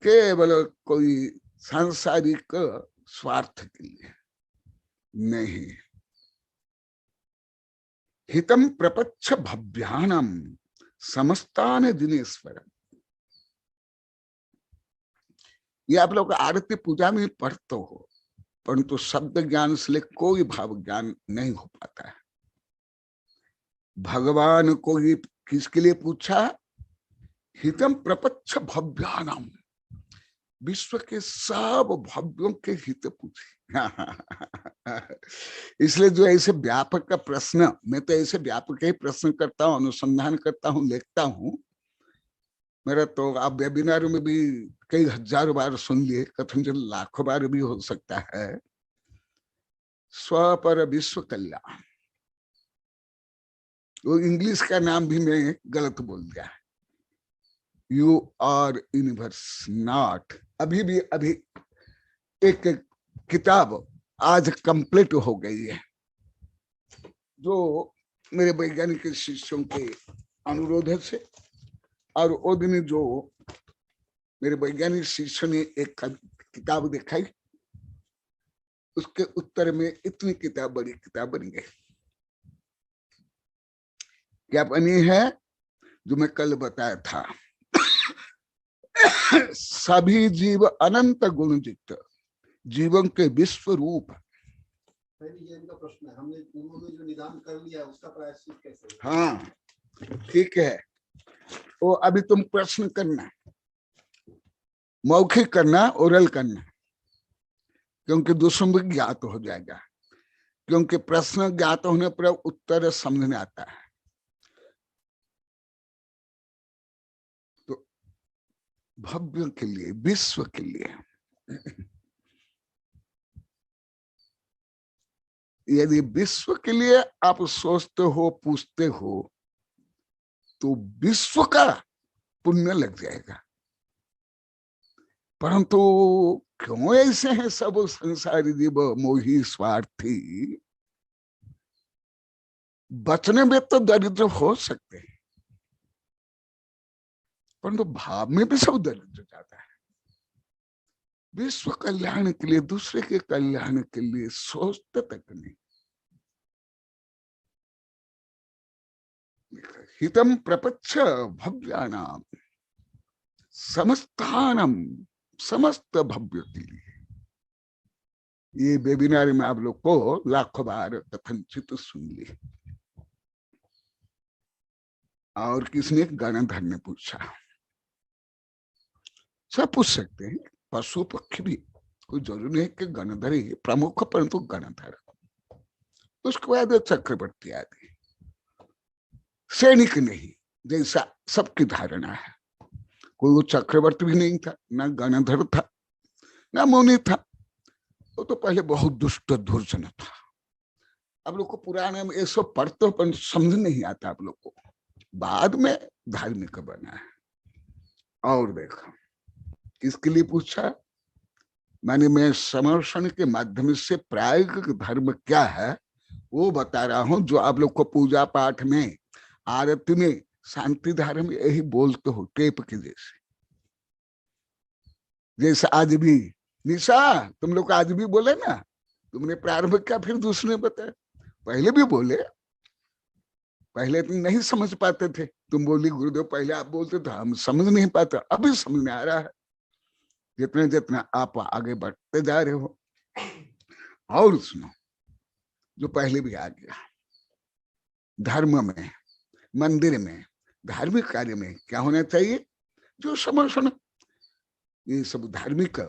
केवल कोई सांसारिक स्वार्थ के लिए नहीं। हितम प्रपच्छ भव्यानम समस्तान दिनेश्वर, ये आप लोग आरती पूजा में पढ़ते हो, परंतु शब्द ज्ञान से कोई भाव ज्ञान नहीं हो पाता है। भगवान को ही किसके लिए पूछा? हितम प्रपच्छ भव्यानाम, विश्व के सब भव्यों के हित पूछे। इसलिए जो ऐसे व्यापक का प्रश्न, मैं तो ऐसे व्यापक ही प्रश्न करता हूँ, अनुसंधान करता हूँ, लिखता हूँ। मेरा तो आप वेबिनार में भी कई हजारों बार सुन लिए, कथन लाखों बार भी हो सकता है। स्व पर विश्व कल्याण, वो इंग्लिश का नाम भी मैं गलत बोल दिया। You are universe not. अभी एक किताब आज कंप्लीट हो गई है, जो मेरे वैज्ञानिक शिष्यों के अनुरोध से, और वो दिन जो मेरे वैज्ञानिक शिष्य ने एक किताब दिखाई, उसके उत्तर में इतनी किताब, बड़ी किताब बन गई। क्या बनी है? जो मैं कल बताया था, सभी जीव अनंत गुणयुक्त, जीवन के विश्व रूप। का प्रश्न है, हमने पूर्व में जो निदान कर लिया उसका प्रायश्चित कैसे? हाँ ठीक है, वो अभी तुम प्रश्न करना, मौखिक करना, ओरल करना, क्योंकि दूसरों भी ज्ञात हो जाएगा। क्योंकि प्रश्न ज्ञात होने पर उत्तर समझ में आता है। तो भव्य के लिए, विश्व के लिए, यदि विश्व के लिए आप सोचते हो, पूछते हो, तो विश्व का पुण्य लग जाएगा। परंतु क्यों ऐसे हैं सब संसारी जीव मोही स्वार्थी? बचने में तो दरिद्र हो सकते हैं, परंतु भाव में भी सब दरिद्र जाता है। विश्व कल्याण के लिए, दूसरे के कल्याण के लिए सोचते तक नहीं। हितम प्रपच्छ भव्यानाम, समस्तानम, समस्त भव्य के लिए। ये वेबिनार में आप लोग को लाखों बार कथनचित सुन ली। और किसने? गणधर ने पूछा। सब पूछ सकते हैं, पशु पक्षी भी, कोई जरूरी नहीं कि गणधर ही प्रमुख, परंतु गणधर। उसके बाद चक्रवर्ती आदि, सैनिक नहीं, जैसा सबकी धारणा है। कोई वो चक्रवर्ती भी नहीं था, ना गणधर था, ना मुनि था। वो तो पहले बहुत दुष्ट दुर्जन था। आप लोग को पुराने में ये सब पढ़ते पर समझ नहीं आता आप लोग को, बाद में धार्मिक बना है। और देखो किसके लिए पूछा? माने मैं समर्षण के माध्यम से प्रायोगिक धर्म क्या है वो बता रहा हूं, जो आप लोग को पूजा पाठ में, आरती में, शांति धारा में यही बोलते हो, टेप के जैसे। जैसे आज भी निशा, तुम लोग आज भी बोले ना, तुमने प्रारंभ किया फिर दूसरे ने बताया। पहले भी बोले, पहले तुम नहीं समझ पाते थे। तुम बोली गुरुदेव पहले आप बोलते थे, हम समझ नहीं पाते, अभी समझ में आ रहा है जितना जितना आप आगे बढ़ते जा रहे हो। और सुनो, जो पहले भी आ गया, धर्म में, मंदिर में, धार्मिक कार्य में क्या होना चाहिए? जो समर्पण। ये सब धार्मिक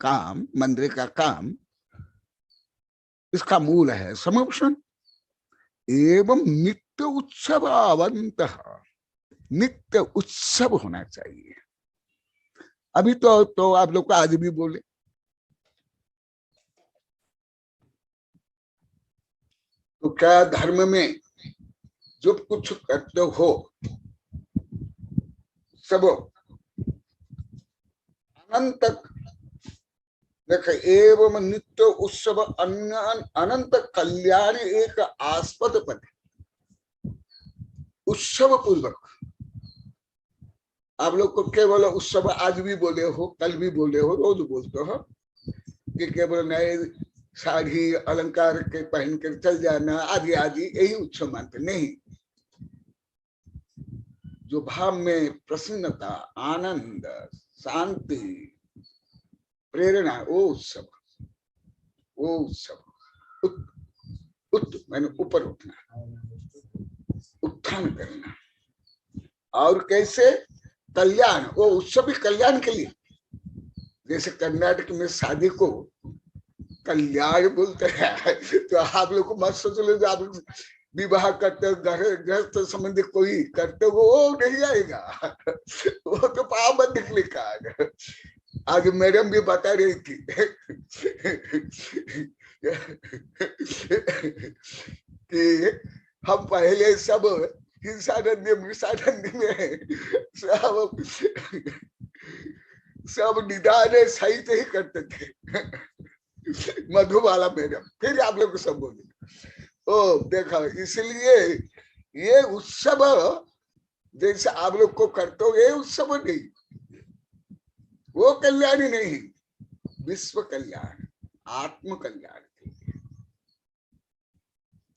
काम, मंदिर का काम, इसका मूल है समर्पण। एवं नित्य उत्सव अवंत, नित्य उत्सव होना चाहिए। अभी तो आप लोग को आज भी बोले, तो क्या धर्म में जो कुछ करते हो सब अनंत, देख, एवं नित्य उत्सव अनंत कल्याण एक आस्पद पद, उत्सव पूर्वक। आप लोग को केवल उत्सव आज भी बोले हो, कल भी बोले हो, रोज बोलते हो कि केवल नए साड़ी अलंकार के पहन कर चल जाना आदि आदि यही उत्सव मानते नहीं। जो भाव में प्रसन्नता, आनंद, शांति, प्रेरणा, वो उत्सव, वो उत्सव। मैंने ऊपर उठना, उत्थान करना। और कैसे? कल्याण, वो उत्सव भी कल्याण के लिए। जैसे कर्नाटक में शादी को कल्याण बोलते हैं, तो आप लोग को मत सोच लो आप विवाह करते हो, गृहस्थ संबंधी कोई करते हो, वो नहीं आएगा, वो तो पावन निकले का। आज मैडम भी बता रही थी कि हम पहले सब हिंसानंदी मृषानंदी में सब निदान सहित ही करते थे, मधुबाला मैडम, फिर आप लोग सब बोले ओ देखा। इसलिए ये उत्सव जैसे आप लोग को करते हो, ये उत्सव नहीं, वो कल्याण नहीं, विश्व कल्याण, आत्म कल्याण के लिए।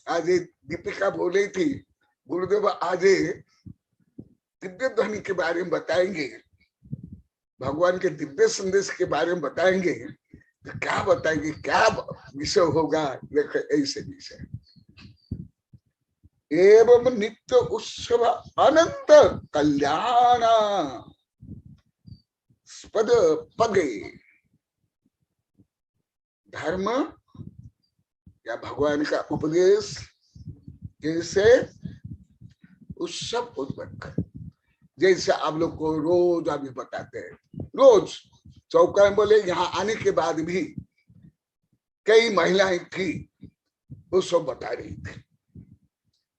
आज दीपिका बोली थी गुरुदेव आज दिव्य ध्वनि के बारे में बताएंगे, भगवान के दिव्य संदेश के बारे में बताएंगे, तो क्या बताएंगे, क्या विषय होगा? देखो ऐसे विषय एवं नित्य उत्सव अनंत कल्याण पद पदे। धर्म या भगवान का उपदेश जैसे उत्सव पूर्वक, जैसे आप लोग को रोज अभी बताते हैं, रोज चौका में बोले यहाँ आने के बाद भी कई महिलाएं थी, वो सब बता रही थी,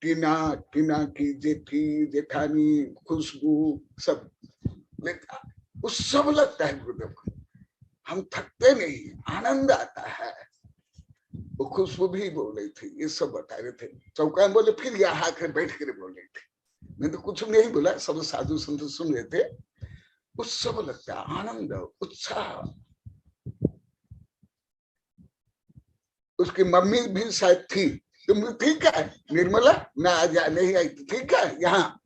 टीना की जेठी जेठानी खुशबू सब, उत्सव लगता है गुरुदेव को, हम थकते नहीं, आनंद आता है। वो खुशबू भी बोल रही थी, ये सब बता रहे थे चौका में बोले, फिर यहाँ आकर बैठ कर बोल रही थी, मैं तो कुछ नहीं बोला, सब साधु संत सुन रहे थे। उत्सव लगता है, आनंद उत्साह। उसकी मम्मी भी शायद थी, तुम ठीक है निर्मला ना, आज नहीं आई ठीक है यहाँ,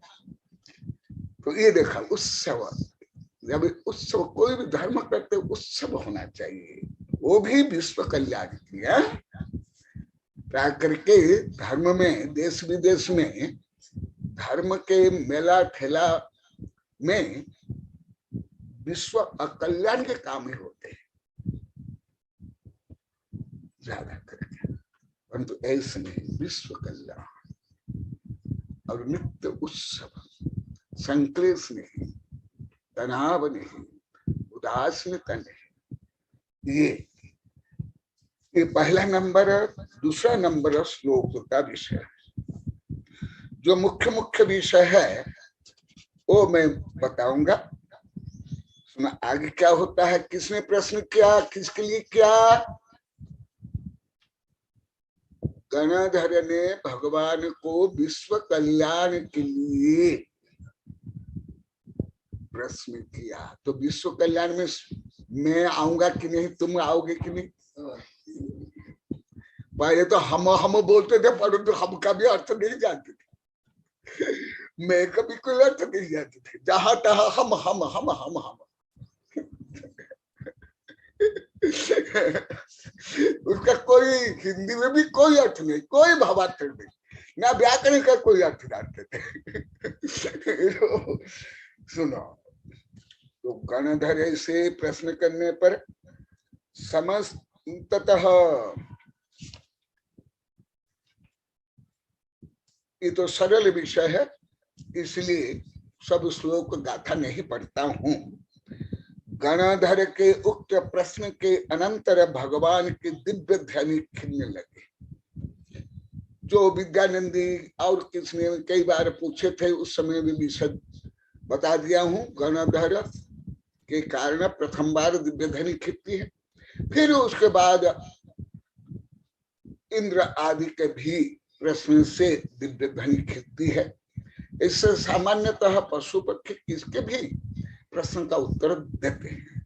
तो ये देखा उत्सव। जब उत्सव कोई भी धर्म करते उत्सव होना चाहिए, वो भी विश्व कल्याण की है। करके धर्म में देश विदेश में धर्म के मेला ठेला में विश्व कल्याण के काम ही होते हैं ज्यादा करके, परंतु ऐसे नहीं, विश्व कल्याण और नित्य उत्सव, संक्लेश नहीं, तनाव नहीं, उदासीनता नहीं। ये पहला नंबर। दूसरा नंबर श्लोक का विषय, जो मुख्य मुख्य विषय है वो मैं बताऊंगा। सुना आगे क्या होता है, किसने प्रश्न किया, किसके लिए किया? गणधर ने भगवान को विश्व कल्याण के लिए प्रश्न किया, तो विश्व कल्याण में मैं आऊंगा कि नहीं, तुम आओगे कि नहीं? पहले तो हम बोलते थे, परंतु हम का भी अर्थ नहीं जानते थे, मैं का भी कोई अर्थ नहीं जानते थे, जहां तहा हम हम हम हम हम उसका कोई हिंदी में भी कोई अर्थ नहीं, कोई भावार्थ नहीं, ना व्याकरण का कोई अर्थ जानते थे। सुनो, तो गणधर से प्रश्न करने पर समस्ततः, ये तो सरल विषय है, इसलिए सब श्लोक गाथा नहीं पढ़ता हूं। गणधर के उक्त प्रश्न के अनंतर भगवान के दिव्य ध्वनि खिलने लगे। जो विद्यानंदी और किसने कई बार पूछे थे, उस समय भी विशद बता दिया हूं। गणधर के कारण प्रथम बार दिव्य ध्वनि खिलती है, फिर उसके बाद इंद्र आदि के भी प्रश्न से दिव्य ध्वनि खिलती है। इससे सामान्यतः पशु पक्षी किसके भी प्रश्न का उत्तर देते हैं।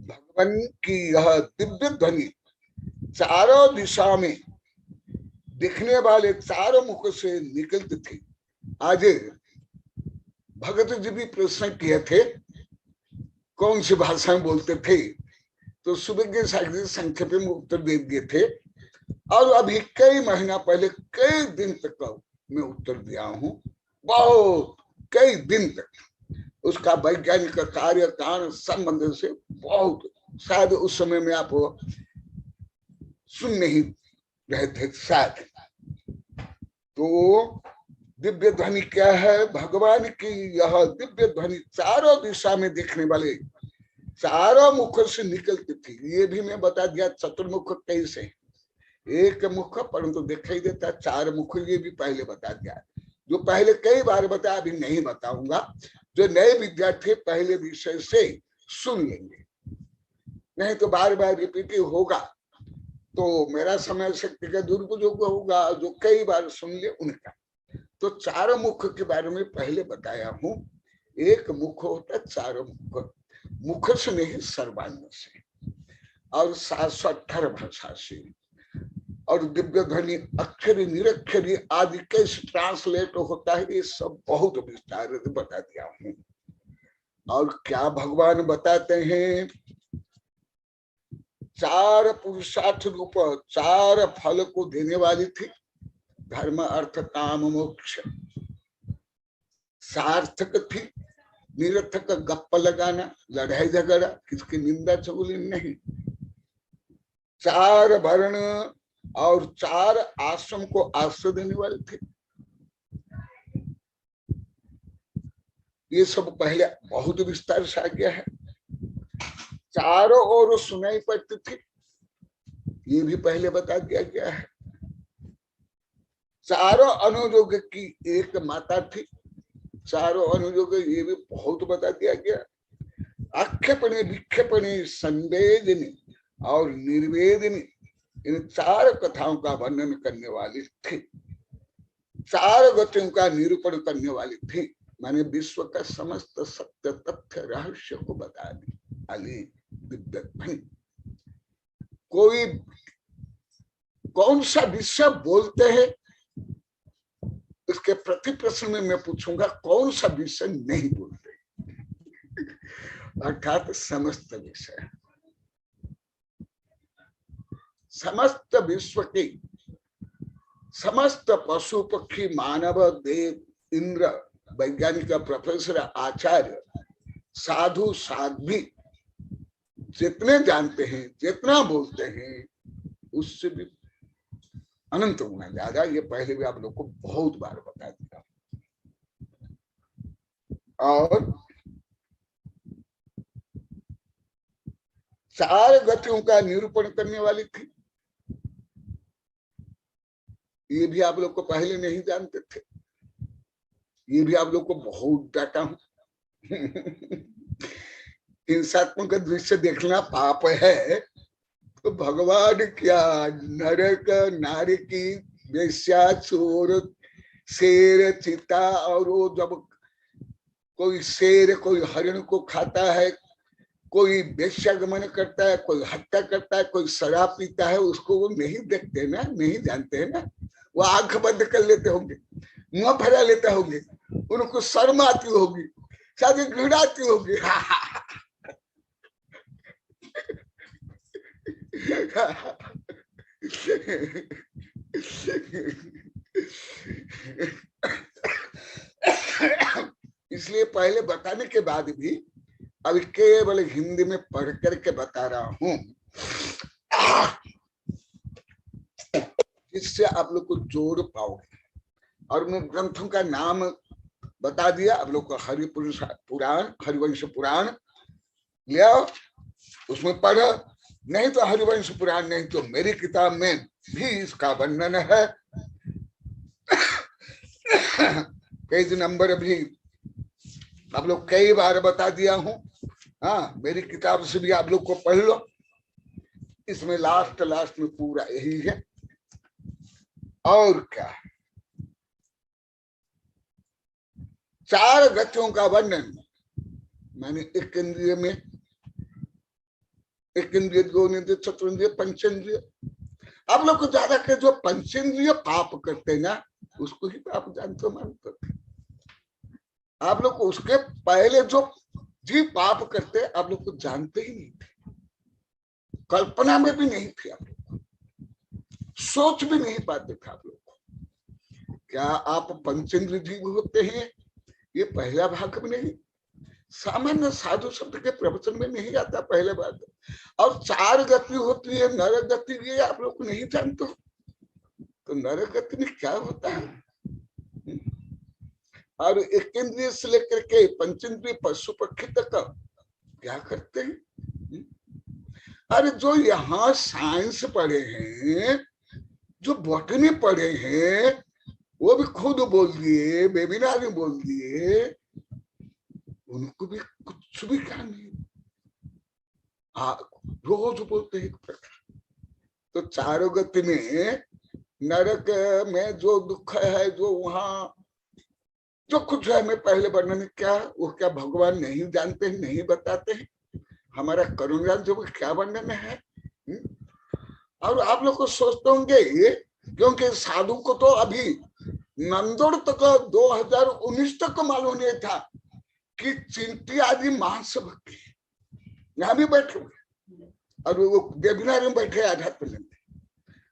भगवान की यह दिव्य ध्वनि चारों दिशा में दिखने वाले चारों मुख से निकलती थी। आज भगत जी भी प्रश्न किए थे, कौन सी भाषा में बोलते थे, तो सुबह के संक्षेप में उत्तर दे दिए थे, और अभी कई महीना पहले कई दिन तक मैं उत्तर दिया हूं, बहुत कई दिन तक उसका वैज्ञानिक कार्य कारण संबंध से बहुत, शायद उस समय में आप सुन नहीं रहे थे शायद। तो दिव्य ध्वनि क्या है? भगवान की यह दिव्य ध्वनि चारों दिशा में देखने वाले चारों मुख से निकलती थी। ये भी मैं बता दिया चतुर्मुख कैसे, एक मुख परंतु दिखाई देता चार मुख, ये भी पहले बता दिया। जो पहले कई बार बताया, अभी नहीं बताऊंगा। जो नए विद्यार्थी पहले विषय से सुन लेंगे, नहीं तो बार बार रिपीट होगा तो मेरा समय शक्ति का दुरुपयोग होगा। जो कई बार सुन ले उनका। तो चारों मुख के बारे में पहले बताया हूं। एक मुख होता चारों मुख, मुख से नहीं सर्वांग से, और 718 भाषा से। और दिव्य ध्वनि अक्षरी निरक्षरी आदि कैसे ट्रांसलेट होता है, ये सब बहुत विस्तार से बता दिया हूं। और क्या भगवान बताते हैं? चार पुरुषार्थ रूप चार फल को देने वाली थी, धर्म अर्थ काम मोक्ष। सार्थक थी, निरर्थक गप्प लगाना, लड़ाई झगड़ा, किसकी निंदा चुगली नहीं। चार वर्ण और चार आश्रम को आश्रय देने वाले थे। ये सब पहले बहुत विस्तार से आ गया है। चारों ओर सुनाई पड़ती थी, ये भी पहले बता दिया गया है। चारों अनुयोग की एक माता थी, चारों अनुयोग, ये भी बहुत बता दिया गया। आक्षेपणी विक्षेपणी संवेदनी और निर्वेदनी, इन चार कथाओं का वर्णन करने वाली थी। चार गतियों का निरूपण करने वाली थी, माने विश्व का समस्त सत्य तथ्य रहस्य को बता दी अली दिव्य ध्वनि। कोई कौन सा विषय बोलते हैं, इसके प्रति प्रश्न में मैं पूछूंगा कौन सा विषय नहीं बोलते, अर्थात समस्त विषय, समस्त विश्व की समस्त पशु पक्षी मानव देव इंद्र वैज्ञानिक प्रोफेसर आचार्य साधु साध्वी जितने जानते हैं, जितना बोलते हैं, उससे भी अनंत गुना ज्यादा। ये पहले भी आप लोग को बहुत बार बता दिया। और चार गतियों का निरूपण करने वाली थी, ये भी आप लोग को पहले नहीं जानते थे, ये भी आप लोग को बहुत डांटा हूं। हिंसात्मक दृश्य देखना पाप है, तो भगवान क्या नरक नारी की वेश्या चोर शेर चीता, और वो जब कोई शेर कोई हरिण को खाता है, कोई वेश्यागमन करता है, कोई हत्या करता है, कोई शराब पीता है, उसको वो नहीं देखते ना, नहीं जानते हैं ना। वो आंख बंद कर लेते होंगे, मुंह फैला लेते होंगे, उनको शर्म आती होगी, शायद घृणा आती होगी। इसलिए पहले बताने के बाद भी अभी केवल हिंदी में पढ़ करके बता रहा हूं, जिससे आप लोग को जोड़ पाओगे। और मैं ग्रंथों का नाम बता दिया आप लोग को। हरिपुरुष पुराण, हरिवंश पुराण ले आओ, उसमें पढ़ो, नहीं तो हरिवंश पुराण, नहीं तो मेरी किताब में भी इसका वर्णन है। पेज नंबर भी आप लोग कई बार बता दिया हूं। हाँ, मेरी किताब से भी आप लोग को पढ़ लो, इसमें लास्ट में पूरा यही है। और क्या, चार गतियों का वर्णन, मैंने एक इंद्रिय में, एक इंद्रिय, दो इंद्रिय, चतुर्ंद्रिय, पंचेंद्रिय। आप लोग को ज्यादा के जो पंचेंद्रिय पाप करते ना, उसको ही पाप जानते मानते थे। आप लोग को उसके पहले जो जी पाप करते, आप लोग को जानते ही नहीं थे, कल्पना में भी नहीं थे, आप लोग सोच भी नहीं पाते थे आप लोग को। क्या आप पंचेंद्रिय जीव होते हैं? ये पहला भाग में नहीं, सामान्य साधु शब्द के प्रवचन में नहीं आता, पहले बात। और 4 गति होती है, नरक गति, ये आप लोग नहीं जानते हो। तो नरक गति में क्या होता है? और 1 इंद्रिय से लेकर के 5 इंद्रिय पशु पक्षी तक क्या करते हैं? अरे जो यहाँ साइंस पढ़े हैं, जो बॉटनी पढ़े हैं, वो भी खुद बोल दिए, वेबिनार में बोल दिए, उनको भी कुछ भी क्या नहीं, रोज बोलते हैं एक प्रकार। तो 4 गति में, नरक में जो दुख है, जो वहां जो कुछ है, मैं पहले वर्णन क्या, वो क्या भगवान नहीं जानते हैं, नहीं बताते हैं? हमारा करुणा जो क्या वर्णन है। और आप लोग को सोचते होंगे, क्योंकि साधु को तो अभी नंदोड़ तक 2019 तक मालूम नहीं था कि चिंटी आदि मांस भक्ति, यहाँ भी बैठे हुए, और वो वेबिनार में बैठे आध्यात्म में,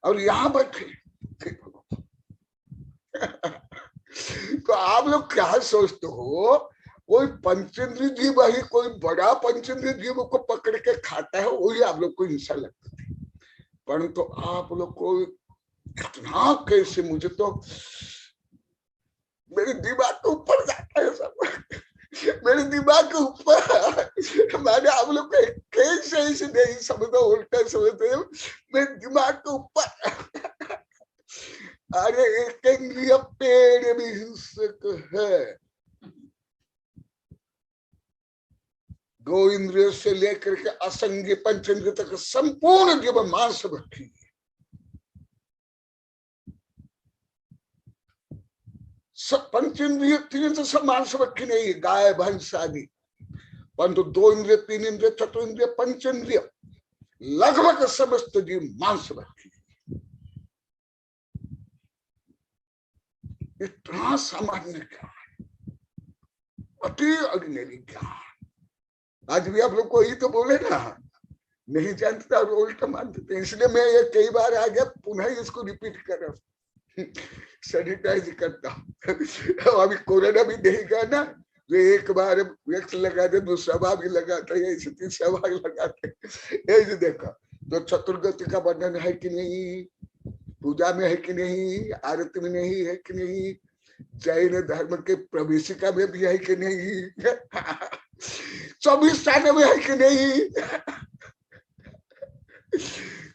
और यहाँ बैठे। तो आप लोग क्या सोचते हो, कोई पंचेंद्रिय जीव ही, कोई बड़ा पंचेंद्रिय जीव को पकड़ के खाता है, वही आप लोग को हिंसा लगती है। परंतु आप लोग को इतना कैसे, मुझे तो मेरे दिमाग के ऊपर जाता है सब, मेरे दिमाग के ऊपर। मैंने आप लोग को कैसे ऐसे नहीं समझो, उल्टा समझते, मेरे दिमाग के ऊपर। अरे 1 इंद्रिय पेड़ भी हिंसक है, 2 इंद्रियों से लेकर के असंग 5 इंद्रिय तक संपूर्ण जीव मांस भक्षी। सब 5 इंद्रिय 3 तो सब मांस भक्षी नहीं, गाय भैंस आदि, परंतु 2 इंद्रिय 3 इंद्रिय 4 इंद्रिय 5 इंद्रिय लगभग समस्त जीव मांस भक्षी। इतना सामान्य ज्ञान, अति ऑर्डिनरी ज्ञान। आज भी आप लोग को ही तो बोले ना, नहीं जानते और उल्टा मानते, इसलिए मैं ये कई बार आ गया, पुनः इसको रिपीट कर रहा हूँ, सैनिटाइज करता हूँ। अभी कोरोना भी नहीं गया ना, जो एक बार वैक्स लगा दे, दूसरा बार भी लगाते हैं, ऐसे 3 बार लगाते हैं। ऐसे देखो, तो चतुर्गति का वर्णन है कि नहीं, पूजा में है कि नहीं, आरती में नहीं है कि नहीं, जैन धर्म के प्रवेशिका में भी है कि नहीं, 24 स्थान में है कि नहीं।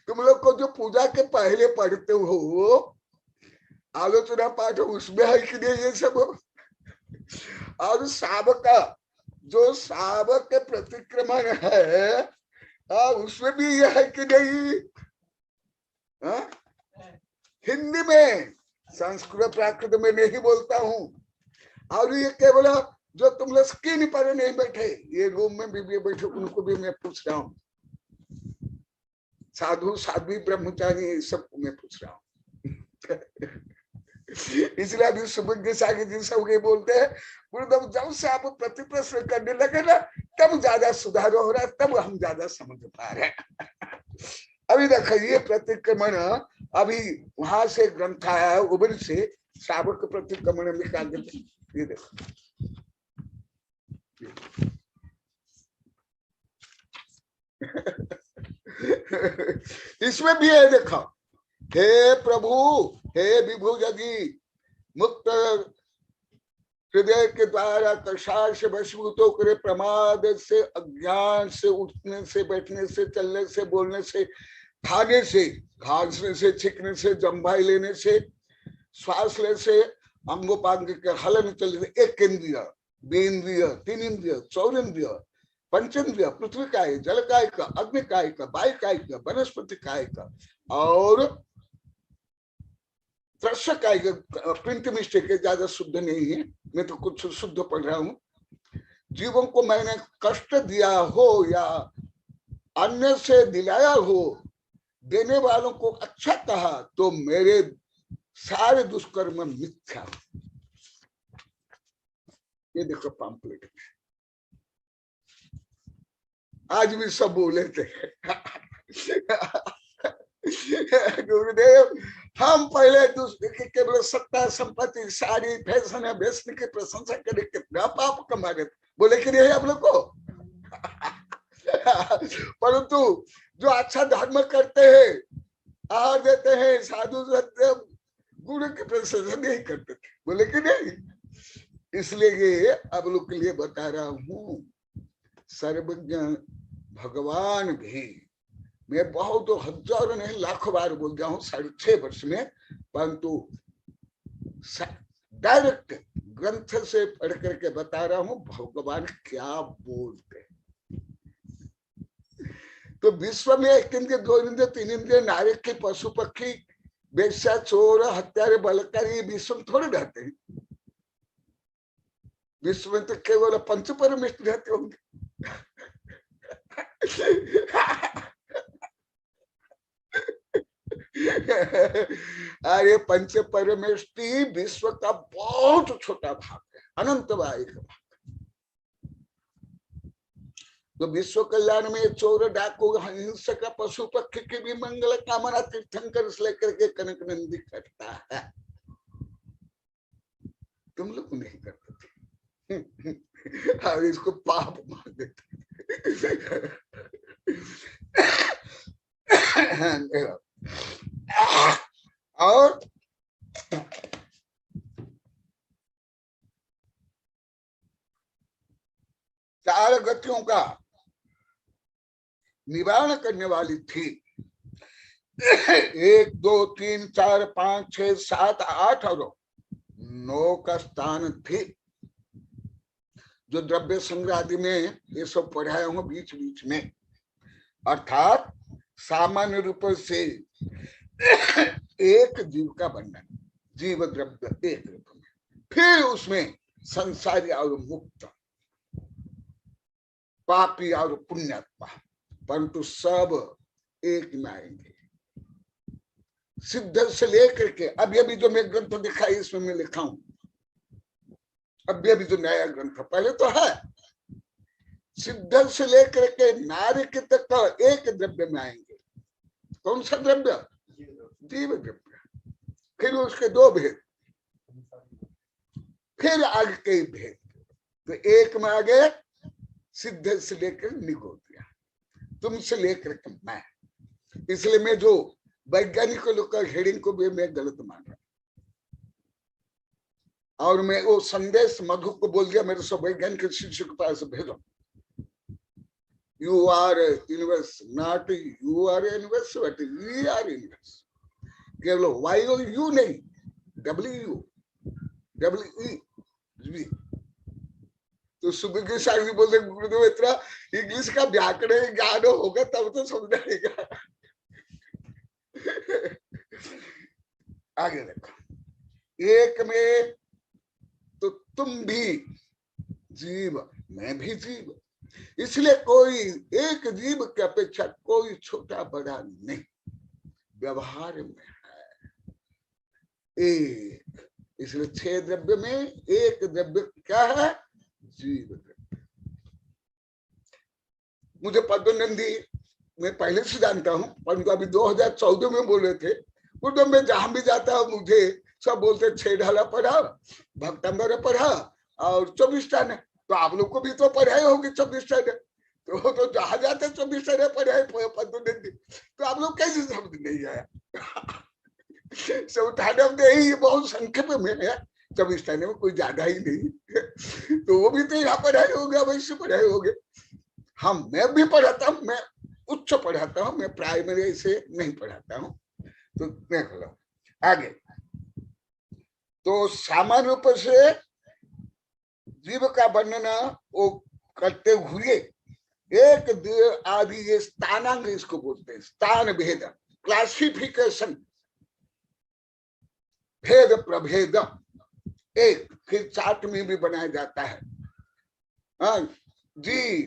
तुम लोग को जो पूजा के पहले पढ़ते हो, आलोचना पाठ, उसमें है कि नहीं ये सब। और शावक जो शावक के प्रतिक्रमण है, उसमें भी यह है कि नहीं। हिंदी में, संस्कृत प्राकृत में नहीं बोलता हूँ। और ये केवल जो तुम लोग स्क्रीन पर नहीं बैठे, ये रूम में भी बैठे, उनको भी मैं पूछ रहा हूँ, साधु साध्वी ब्रह्मचारी सबको मैं पूछ रहा हूँ। इसलिए अभी सुबह सागर जी सब ये बोलते हैं, गुरुदेव जब से आप प्रति प्रश्न करने लगे ना, तब ज्यादा सुधार हो रहा है, तब हम ज्यादा समझ पा रहे हैं। अभी देखो, ये प्रतिक्रमण अभी वहां से ग्रंथ आया है, उबल से शावक प्रतिक्रमण में क्या कहते हैं, ये देखो। इसमें भी है, देखो, हे प्रभु, हे विभु यदि मुक्त हृदय के द्वारा कषाय से वशीभूत करे, प्रमाद से, अज्ञान से, उठने से, बैठने से, चलने से, बोलने से, खाने से, खांसने से, छिकने से, जम्भाई लेने से, श्वास लेने से, अंगोपांग के हलन चलने से, 1 इंद्रिय, 2 इंद्रिय, 3 इंद्रिय, 4 इंद्रिय, 5 इंद्रिय, पृथ्वी काय, जल काय का, अग्नि काय का, वायु काय का, वनस्पति काय का, और दृश्य काय का। प्रिंट मिस्टेक है, ज्यादा शुद्ध नहीं है, मैं तो कुछ शुद्ध पढ़ रहा हूँ। जीवों को मैंने कष्ट दिया हो या अन्य से दिलाया हो, देने वालों को अच्छा कहा, तो मेरे सारे दुष्कर्म मिथ्या। ये देखो पम्पलेट में, आज भी सब बोले थे। गुरुदेव, हम पहले दूसरे के केवल सत्ता संपत्ति सारी फैशन बेचने की प्रशंसा करे, कितना पाप कमा रहे थे, बोले कि नहीं आप लोग को? परंतु जो अच्छा धर्म करते हैं, आहार देते हैं, साधु सत्य गुरु की प्रशंसा नहीं करते थे, बोले कि नहीं? इसलिए ये आप लोग के लिए बता रहा हूं, सर्वज्ञ भगवान भी, मैं बहुत हजारों नहीं लाखों बार बोल गया हूं 6.5 वर्ष में, परंतु डायरेक्ट ग्रंथ से पढ़ करके बता रहा हूं भगवान क्या बोलते। तो विश्व में 1 इंद्रिय 2 इंद्रिय 3 इंद्रिय नारी की पशु पक्षी बेश्या चोर हत्यारे बलात्कारी विश्व में थोड़े रहते हैं। विश्व में तो केवल पंच परमेष्ठ रहते होंगे। अरे पंच परमेष्ठी विश्व का बहुत छोटा भाग है, अनंतवाय का भाग। तो विश्व कल्याण में चोर डाकू हिंसक पशु पक्षी की भी मंगल कामना तीर्थंकर से लेकर के कनक नंदी करता है। तुम लोग नहीं करते थे और इसको पाप मान देते। और चार गतियों का निवारण करने वाली थी। 1 2 3 4 5 6 7 8 और 9 का स्थान थी। जो द्रव्य संग्रह आदि में ये सब पढ़ाया हूँ बीच बीच में, अर्थात सामान्य रूप से एक जीव का वर्णन, जीव द्रव्य एक रूप में, फिर उसमें संसारी और मुक्त, पापी और पुण्यात्मा, परंतु सब एक में आएंगे। सिद्ध से लेकर के अभी जो मैं ग्रंथ दिखाई इसमें मैं लिखा हूं, अभी जो नया ग्रंथ पहले तो है, सिद्ध से लेकर के नारी के तक एक द्रव्य में आएंगे। कौन सा द्रव्य? जीव द्रव्य। फिर उसके 2 भेद, फिर आगे कई भेद। तो एक में आगे सिद्ध से लेकर निगोत्रिया, तुमसे लेकर के मैं। इसलिए मैं जो वैज्ञानिक लोग का हेडिंग को भी मैं गलत मान रहा, और मैं वो संदेश मधु को बोल दिया मेरे सब वैज्ञानिक शिष्य के पास भेजो, you are universe, not you are universe but we are universe. केवल वाई और यू नहीं, डब्ल्यू ई। तो सुबह के शायद बोलते गुरुदेव इतना इंग्लिश का व्याकरण ज्ञान होगा तब तो समझ आएगा। आगे देखो, एक में तो तुम भी जीव, मैं भी जीव, इसलिए कोई एक जीव की अपेक्षा कोई छोटा बड़ा नहीं, व्यवहार में है एक। इसलिए 6 द्रव्य में एक द्रव्य क्या है? जीव द्रव्य। मुझे पद्मनंदी मैं पहले से जानता हूं, परंतु अभी 2014 में बोले थे, उधर मैं जहां भी जाता हूं मुझे सब बोलते 6 ढाला पढ़ा, भक्तंबर पढ़ा और 24 टाने। तो आप लोग को भी तो पढ़ाई होगी 24 टाने, तो जहां जाते 24 टाने पढ़ाई पद्मनंदी, तो आप लोग कैसे समझ नहीं आया? सब ठाने में यही बहुत संक्षेप में है, 24 टाने में कोई ज्यादा ही नहीं। तो वो भी तो यहाँ पढ़ाई हो गया, वैसे पढ़ाई हो गए। हम मैं भी पढ़ाता हूँ, मैं उच्च पढ़ाता हूँ, मैं प्राइमरी से नहीं पढ़ाता हूँ। तो देख लो आगे। तो सामान्य रूप से जीव का वर्णन वो करते हुए एक आदि ये स्थानांग इसको बोलते हैं, स्थान भेद, क्लासिफिकेशन, भेद प्रभेद एक फिर चार्ट में भी बनाया जाता है। जी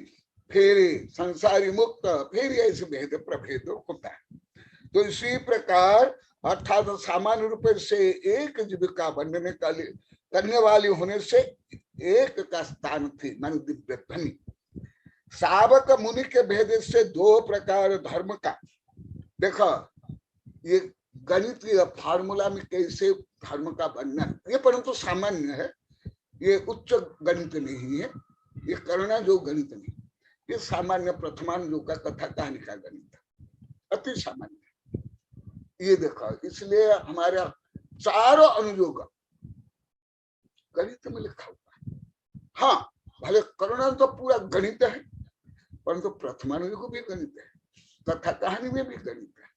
फिर संसारी मुक्त, फिर ऐसे भेद प्रभेद होता है। तो इसी प्रकार अर्थात सामान्य रूप से एक जीव का वर्णन करने वाली होने से एक का स्थान थी मन दिव्य ध्वनि। सावक मुनि के भेद से 2 प्रकार धर्म का, देखो ये गणितीय फार्मूला में कैसे धर्म का वर्णन, ये परंतु सामान्य है, ये उच्च गणित नहीं है, ये करना जो गणित नहीं, ये सामान्य प्रथमानुजों का कथा कहानी का गणित, अति सामान्य। ये देखो, इसलिए हमारा चारों अनुयोग गणित में लिखा हुआ है। हाँ, भले करुणा तो पूरा गणित है, परंतु प्रथमानुयोग भी गणित है, कथा कहानी में भी गणित है।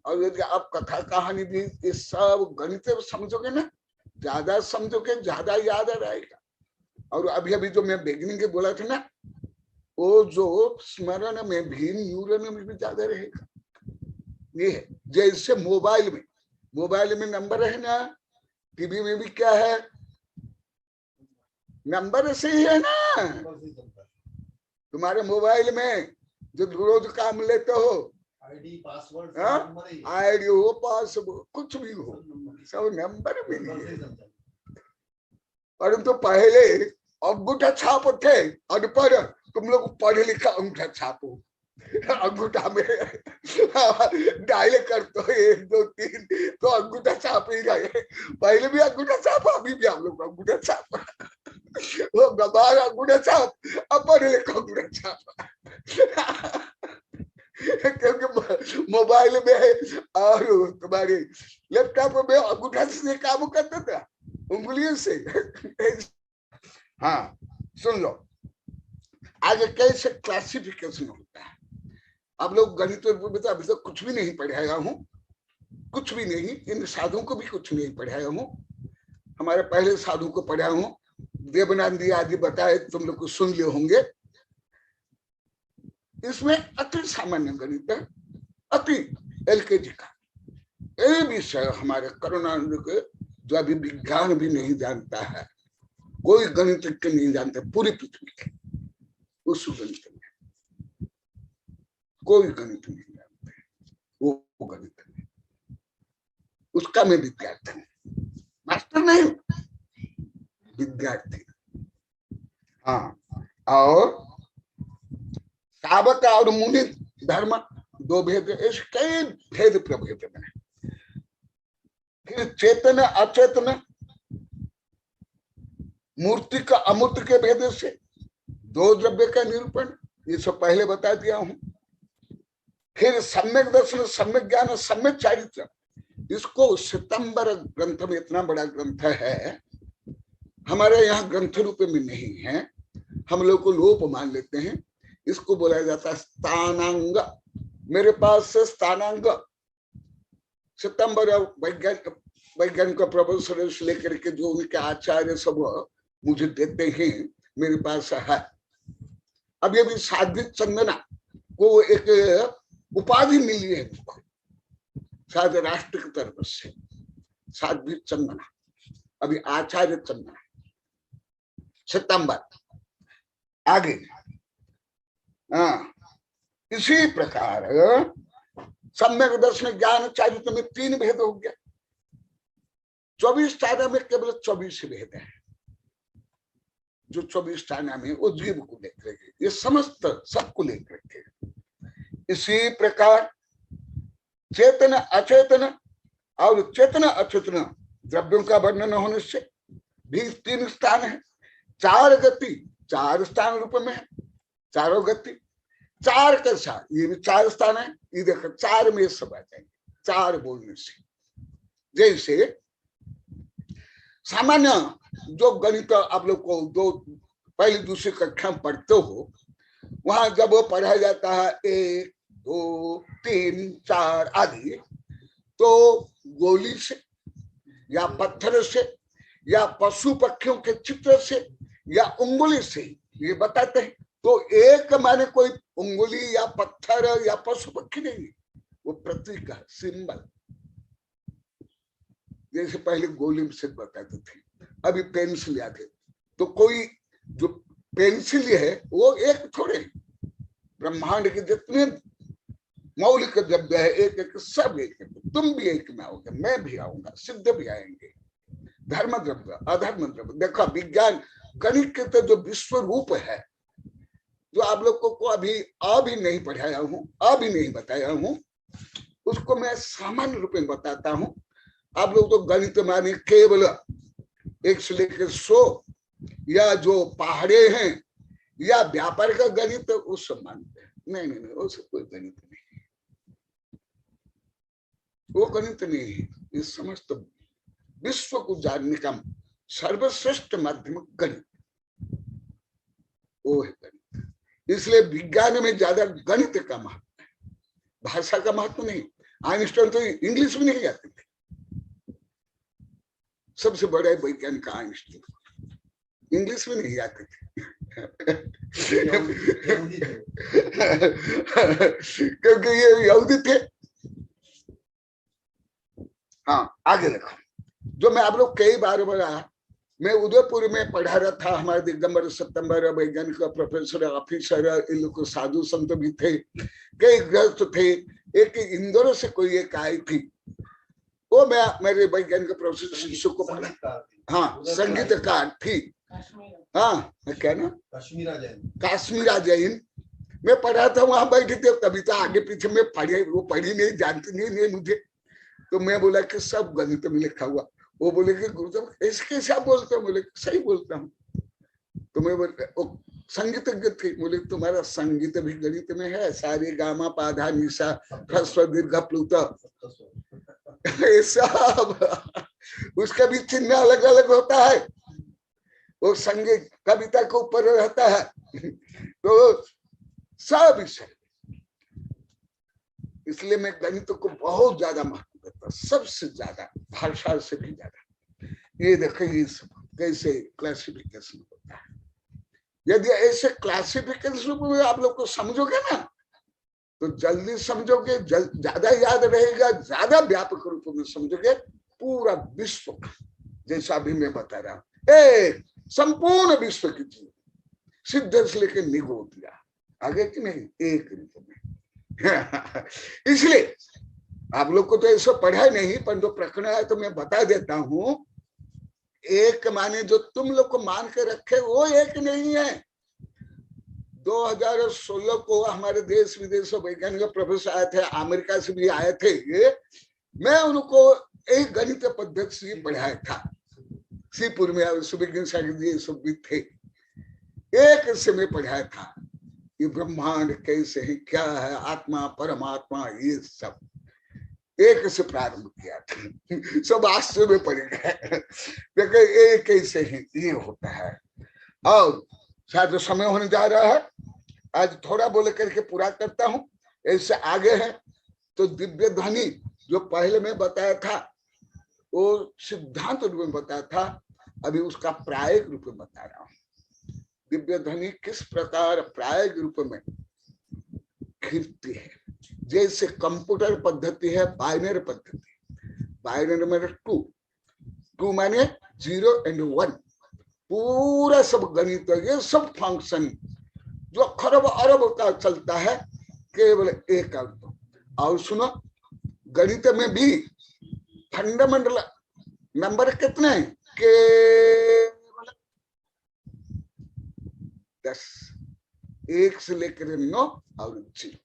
और यदि आप कथा कहानी भी ये सब गणित समझोगे ना, ज्यादा समझोगे, ज्यादा याद रहेगा। और अभी अभी जो मैं बेगिनिंग के बोला था ना, वो जो स्मरण में भी, न्यूरन में भी ज्यादा रहेगा। ये है जैसे मोबाइल में नंबर है ना, टीवी में भी क्या है, नंबर से ही है ना। तुम्हारे मोबाइल में जो रोज काम लेते हो, आईडी पासवर्ड, आईडी हो, पासवर्ड, कुछ भी हो, सब नंबर में नहीं है। परंतु पहले अंगूठा छाप थे, अनपढ़, तुम लोग पढ़े लिखा अंगूठा छापो, अंगूठा में डायल कर तो 1 2 3 तो अंगूठा छाप ही रहे। पहले भी अंगूठा छाप, अभी भी हम लोग अंगूठा छाप, वो गवार अंगूठा छाप, अब पढ़े लिखा अंगूठा छाप। क्योंकि मोबाइल में और तुम्हारे लैपटॉप में अंगूठा से काम करता था, उंगलियों से। हाँ, सुन लो आगे कैसे क्लासिफिकेशन होता है। अब लोग गणित में तो अभी तक कुछ भी नहीं पढ़ाया हूँ, कुछ भी नहीं, इन साधुओं को भी कुछ नहीं पढ़ाया हूँ। हमारे पहले साधु को पढ़ाया हूँ, देवनांदी आदि बताए, तुम लोग को सुन लिए होंगे। इसमें अति सामान्य गणित है, अति एलकेजी का। ये विषय हमारे करुणानंद के जो अभी विज्ञान भी नहीं जानता है, कोई गणितज्ञ नहीं जानते पूरी पृथ्वी के, उस गणित में कोई गणित नहीं जानते, वो गणित में उसका मैं विद्यार्थी हूँ, मास्टर नहीं, विद्यार्थी। हाँ, और सावक और मुनि धर्म दो भेद, ऐसे कई भेद प्रभेद में। फिर चेतन अचेतन, मूर्ति का अमूर्त के भेद से 2 द्रव्य का निरूपण, ये सब पहले बता दिया हूं। फिर सम्यक दर्शन, सम्यक ज्ञान, सम्यक चारित्र, इसको सितंबर ग्रंथ में, इतना बड़ा ग्रंथ है, हमारे यहाँ ग्रंथ रूप में नहीं है, हम लोग को लोप मान लेते हैं। इसको बोला जाता है स्थानांग। मेरे पास से स्थानांग सितंबर वैज्ञानिक का प्रोफेसर से लेकर के जो उनके आचार्य सब मुझे देते हैं, मेरे पास है। अब ये भी साध्वी चंदना को एक उपाधि मिली है मुझको, शायद राष्ट्र की तरफ से, साध्वी चंदना, अभी आचार्य चंदना, सितंबर आगे। इसी प्रकार सम्यक दर्शन ज्ञान चारित्र में 3 भेद हो गया। 24 टाना में केवल 24 भेद है। जो 24 टाना में वो जीव को लेकर के, ये समस्त सबको लेकर के। इसी प्रकार चेतन अचेतन और चेतन अचेतन द्रव्यों का वर्णन होने से भी 3 स्थान है। 4 गति 4 स्थान रूप में है, चारों गति 4 के साथ, ये भी 4 स्थान है। ये देखो 4 में सब आ जाएंगे, 4 बोलने से। जैसे सामान्य जो गणित आप लोग को 2 पहली दूसरी कक्षा में पढ़ते हो, वहां जब वो पढ़ाया जाता है 1 2 3 4 आदि, तो गोली से या पत्थर से या पशु पक्षियों के चित्र से या उंगली से ये बताते हैं। तो एक माने कोई उंगली या पत्थर या पशु पक्षी नहीं, वो प्रतीक है, सिंबल। जैसे पहले गोली से बताते थे, अभी पेंसिल याद है, तो कोई जो पेंसिल है वो एक थोड़े, ब्रह्मांड के जितने मौलिक द्रव्य है एक एक सब एक, तुम भी एक में आओगे, मैं भी आऊंगा, सिद्ध भी आएंगे, धर्म द्रव्य अधर्म द्रव्य। देखो विज्ञान गणित के तो जो विश्व रूप है, जो आप लोग को अभी नहीं पढ़ाया हूं, अभी नहीं बताया हूं, उसको मैं सामान्य रूप में बताता हूं। आप लोग तो गणित माने केवल 1 से लेकर 100 या जो पहाड़े हैं या व्यापार का गणित उससे मानते हैं। नहीं नहीं नहीं, उससे कोई गणित नहीं, वो गणित नहीं है। इस समस्त विश्व को जानने का सर्वश्रेष्ठ माध्यम गणित, वो है गणित। इसलिए विज्ञान में ज्यादा गणित का महत्व है, भाषा का महत्व नहीं। आइंस्टाइन तो इंग्लिश भी नहीं आते थे, सबसे बड़े वैज्ञानिक आइंस्टाइन, इंग्लिश में नहीं आते थे क्योंकि ये यहूदी थे। हाँ आगे देखो, जो मैं आप लोग कई बार बोला, मैं उदयपुर में पढ़ा रहा था, हमारे दिगंबर सितंबर वैज्ञानिक प्रोफेसर ऑफिसर, इन लोग साधु संत भी थे, कई ग्रस्त थे। एक इंदौर से कोई एक आई थी, वो मैं मेरे वैज्ञानिक प्रोफेसर शिष्य को पढ़ा। हाँ संगीतकार थी, हाँ क्या ना, काश्मीरा जैन। मैं पढ़ा था, वहां बैठी थी, कविता आगे पीछे में पढ़ी, वो पढ़ी नहीं, जानती नहीं मुझे। तो मैं बोला कि सब गणित में लिखा हुआ। वो बोले कि गुरुदेव ऐसे कैसे आप बोलते हो? बोले सही बोलता हूँ। तो मैं बोलता, संगीतज्ञ थी, बोले तुम्हारा संगीत भी गणित में है, सारे गामा पाधा निशा ह्रस्व दीर्घ प्लुत सब, उसका भी चिन्ह अलग अलग होता है, वो संगीत कविता के ऊपर रहता है। तो सब विषय, इसलिए मैं गणित को बहुत ज्यादा महत्व देता, सबसे ज्यादा, भाषा से भी ज्यादा। ये देखिए कैसे क्लासिफिकेशन होता है। यदि ऐसे क्लासिफिकेशन में आप लोग को समझोगे ना, तो जल्दी समझोगे, ज्यादा याद रहेगा, ज्यादा व्यापक रूप में समझोगे पूरा विश्व, जैसा अभी मैं बता रहा हूं, एक संपूर्ण विश्व की चीज, सिद्ध से लेकर निगोदिया आगे की नहीं, एक रूप में। इसलिए आप लोग को तो ऐसा पढ़ा नहीं, पर जो प्रकरण है तो मैं बता देता हूं। एक माने जो तुम लोग को मान के रखे, वो एक नहीं है। 2016 को हमारे देश विदेश वैज्ञानिक प्रोफेसर आए थे, अमेरिका से भी आए थे। मैं उनको एक गणित पद्धति से पढ़ाया था, श्रीपुर में सुविज्ञान सागर सब भी थे, एक से मैं पढ़ाया था। ये ब्रह्मांड कैसे है, क्या है, आत्मा परमात्मा, ये सब एक से प्रारंभ किया था। सब आश्चर्य में पड़ गए, देखिए एक कैसे है, ये होता है। और शायद समय होने जा रहा है, आज थोड़ा बोले करके पूरा करता हूं। ऐसे आगे है तो दिव्य ध्वनि जो पहले में बताया था, वो सिद्धांत रूप में बताया था, अभी उसका प्रायोगिक रूप में बता रहा हूं। दिव्य ध्वनि किस प्रकार प्रायोगिक रूप में खिलती है। जैसे कंप्यूटर पद्धति है बाइनरी पद्धति, बाइनरी में 2 माने 0 और 1, पूरा सब गणित, ये सब फंक्शन जो खरब अरब का चलता है, केवल एक अर्थ। और सुनो, गणित में भी फंडामेंटल नंबर कितने हैं? केवल 10, 1 से लेकर 9 और 0।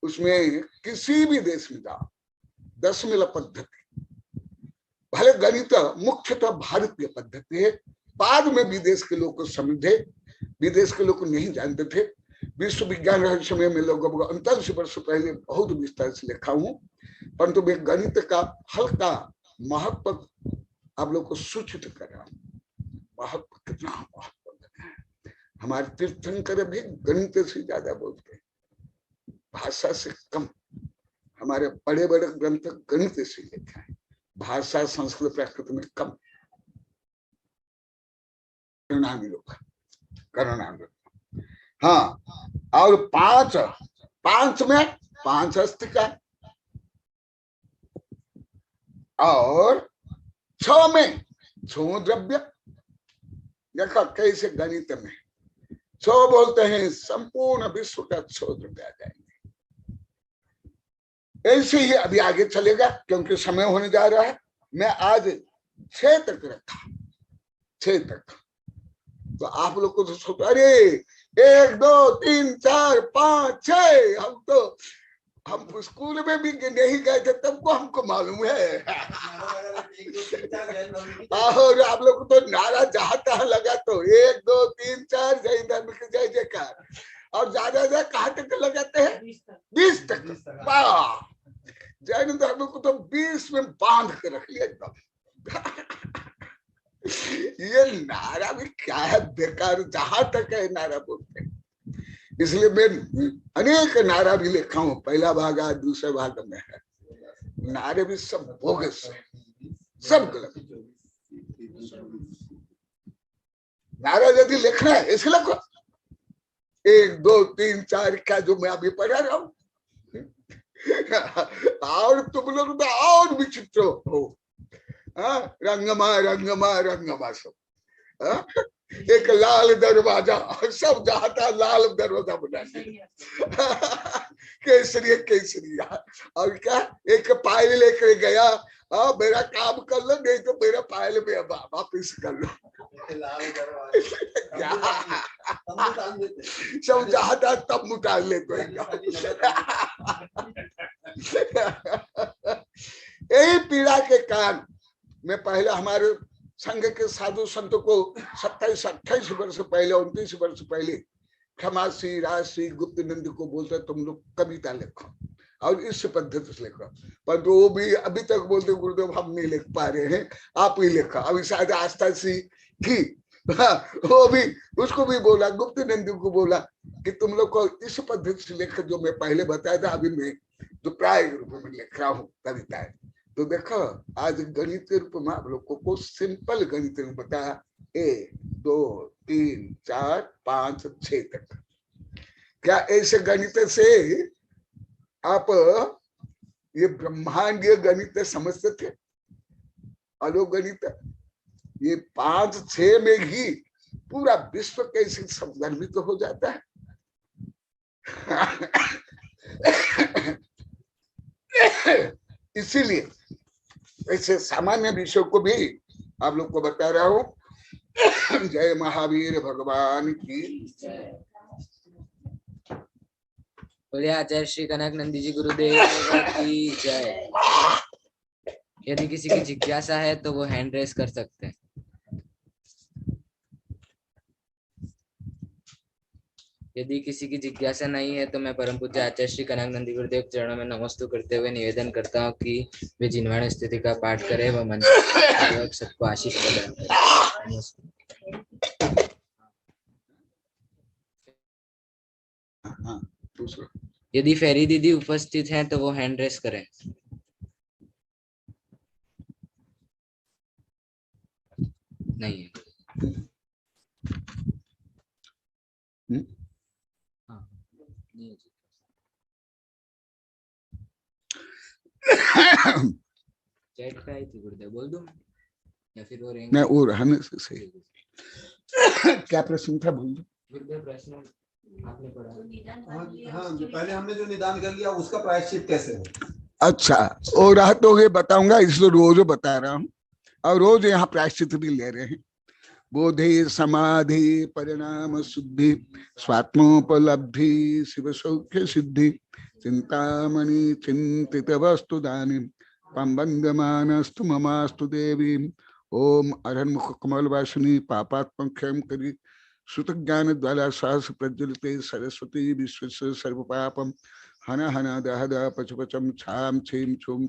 उसमें किसी भी देश में जाओ, दशमलव पद्धति, भले गणित मुख्यतः भारतीय पद्धति है, बाद में विदेश के लोग को समझे, विदेश के लोग को नहीं जानते थे। विश्व विज्ञान रहस्य में लगभग 39 वर्ष पहले बहुत विस्तार से लिखा हूं, परंतु मैं गणित का हल्का महत्व आप लोग को सूचित कर रहा हूं। महत्व कितना महत्व है। हमारे तीर्थंकर भी गणित से ज्यादा बोलते हैं, भाषा से कम। हमारे बड़े बड़े ग्रंथ गणित से लिखा है, भाषा संस्कृत प्राकृत में कम। करणामी, हाँ। और 5 में 5 अस्तिका, और 6 में 6 द्रव्य। देखो कैसे गणित में 6 बोलते हैं, संपूर्ण विश्व का 6 द्रव्य आ जाएंगे। ऐसे ही अभी आगे चलेगा, क्योंकि समय होने जा रहा है। मैं आज 6 तक रखा, 6 तक। तो आप लोग को तो सोचा, अरे 1 2 3 4 5 6, हम तो हम स्कूल में भी नहीं गए थे तब को हमको मालूम है। और आप लोग तो नारा जहां तहां लगा तो 1 2 3 4 जय धर्म की जय जयकार, और ज्यादा कहाँ तक लगाते हैं? 20 तक। वाह, जैन धर्म को तो 20 में बांध के रख लिया एकदम। ये नारा भी क्या है, बेकार, जहां तक है नारा बोलते हैं। इसलिए मैं अनेक नारा भी लिखा हूँ, पहला भाग है, दूसरे भाग में है। नारे भी सब बोगस है, सब गलत। नारा यदि लिखना है इसलिए लिखो 1 2 3 4 का जो मैं अभी पढ़ा रहा हूँ। और तुम लोग तो और विचित्र हो। रंगमा रंगमा रंगमा सब। एक लाल दरवाजा, सब जाता लाल दरवाजा बना दिया। केसरिया केसरिया। और क्या, एक पायल लेकर गया, मेरा काम कर लो, नहीं तो मेरा पायल में वापिस कर लो। सब जाता तब मुटाल ले तो। यही पीड़ा के कारण मैं पहले हमारे संघ के साधु संतों को 27-28 वर्ष पहले, 29 वर्ष पहले क्षमासी राशि गुप्त नंद को बोलते तुम लोग कविता लिखो और इस पद्धति से लिखो, पर वो भी अभी तक बोलते गुरुदेव हम नहीं लिख पा रहे हैं, आप ही लिखो। अभी शायद आस्था सी की, वो भी, उसको भी बोला, गुप्त नंद को बोला कि तुम लोग को इस पद्धति से लिख, जो मैं पहले बताया था। अभी मैं जो प्राय रूप में लिख रहा हूँ कविताएं, तो देखो आज गणित के रूप में आप लोग को सिंपल गणित में बताया 1 2 3 4 5 6 तक। क्या ऐसे गणित से आप ये ब्रह्मांडीय गणित समझते थे? अलौकिक गणित ये 5 6 में ही पूरा विश्व कैसे संदर्भित हो जाता है। इसीलिए ऐसे सामान्य विषयों को भी आप लोग को बता रहा हूं। जय महावीर भगवान की। बोलिए आचार्य श्री कनक नंदी जी गुरुदेव की जय। यदि किसी की जिज्ञासा है तो वो हैंड रेस कर सकते हैं। यदि किसी की जिज्ञासा नहीं है तो मैं परम पूज्य आचार्य श्री कनक नंदी गुरुदेव चरणों में नमस्तु करते हुए निवेदन करता हूँ कि वे जिनवाणी स्थिति का पाठ करें व मन सबको आशीष प्रदान करें। यदि फेरी दीदी उपस्थित हैं तो वो हैंड रेस करें। नहीं है। चैट पे आई थी गुरुदेव, बोल दूं या फिर वो रहेंगे? मैं वो रहने से सही। क्या प्रश्न था बोल दो गुरुदेव। प्रश्न आपने पढ़ा? हाँ, जो पहले हमने जो निदान कर लिया उसका प्रायश्चित कैसे हो? अच्छा, वो रहा तो ये बताऊंगा, इसलिए रोज बता रहा हूँ और रोज यहाँ प्रायश्चित भी ले रहे हैं। बोधि समाधि परिणाम शुद्धि स्वात्मोपलब्धि शिव सौख्य सिद्धि चिंतामणि चिंतित वस्तु दानी पंबंदमानस्तु ममास्तु देवी। ओम अरन्मुख कमल वासिनी पापात्म क्षम करी श्रुत ज्ञान द्वारा सहस प्रज्वलिते सरस्वती विश्व सर्व पापम हन हन दह दह पचपचम छाम छीम छुम।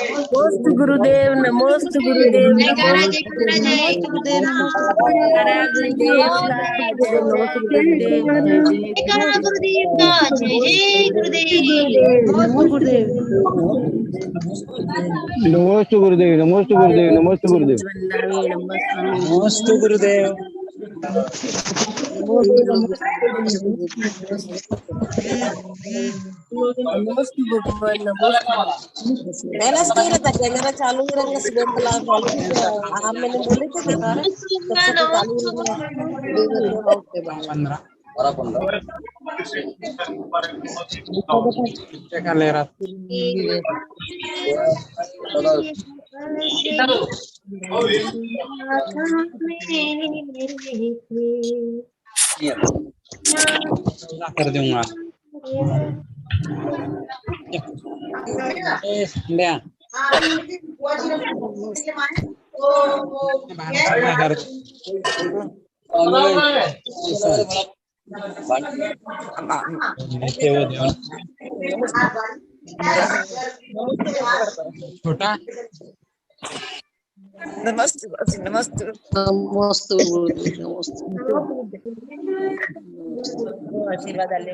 नमोस्तु गुरुदेव, नमोस्तु गुरुदेव, नमोस्तु गुरुदेव, नमोस्तु गुरुदेव, नमोस्तु गुरुदेव, नमोस्तु गुरुदेव, नमोस्तु गुरुदेव। नमस्ते भगवान नमस्ते। मैंने स्थिर था, कैमरा चालू ही रहेगा, सुबह को लाभ आप मैंने बोले थे क्या तारे तब से तो चालू ही रहेगा। कर दूंगा। छोटा नमस्ते नमस्ते नमस्ते आशीर्वाद आले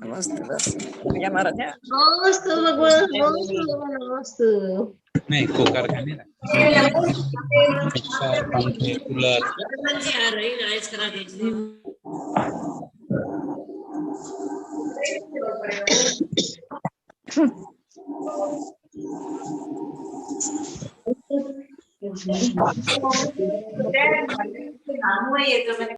नमस्ते बस या महाराज नमस्ते भगवान नमस्ते। नहीं कुकर का नहीं मिक्सर पंखे कूलर आ रही राइस करा दीजिए।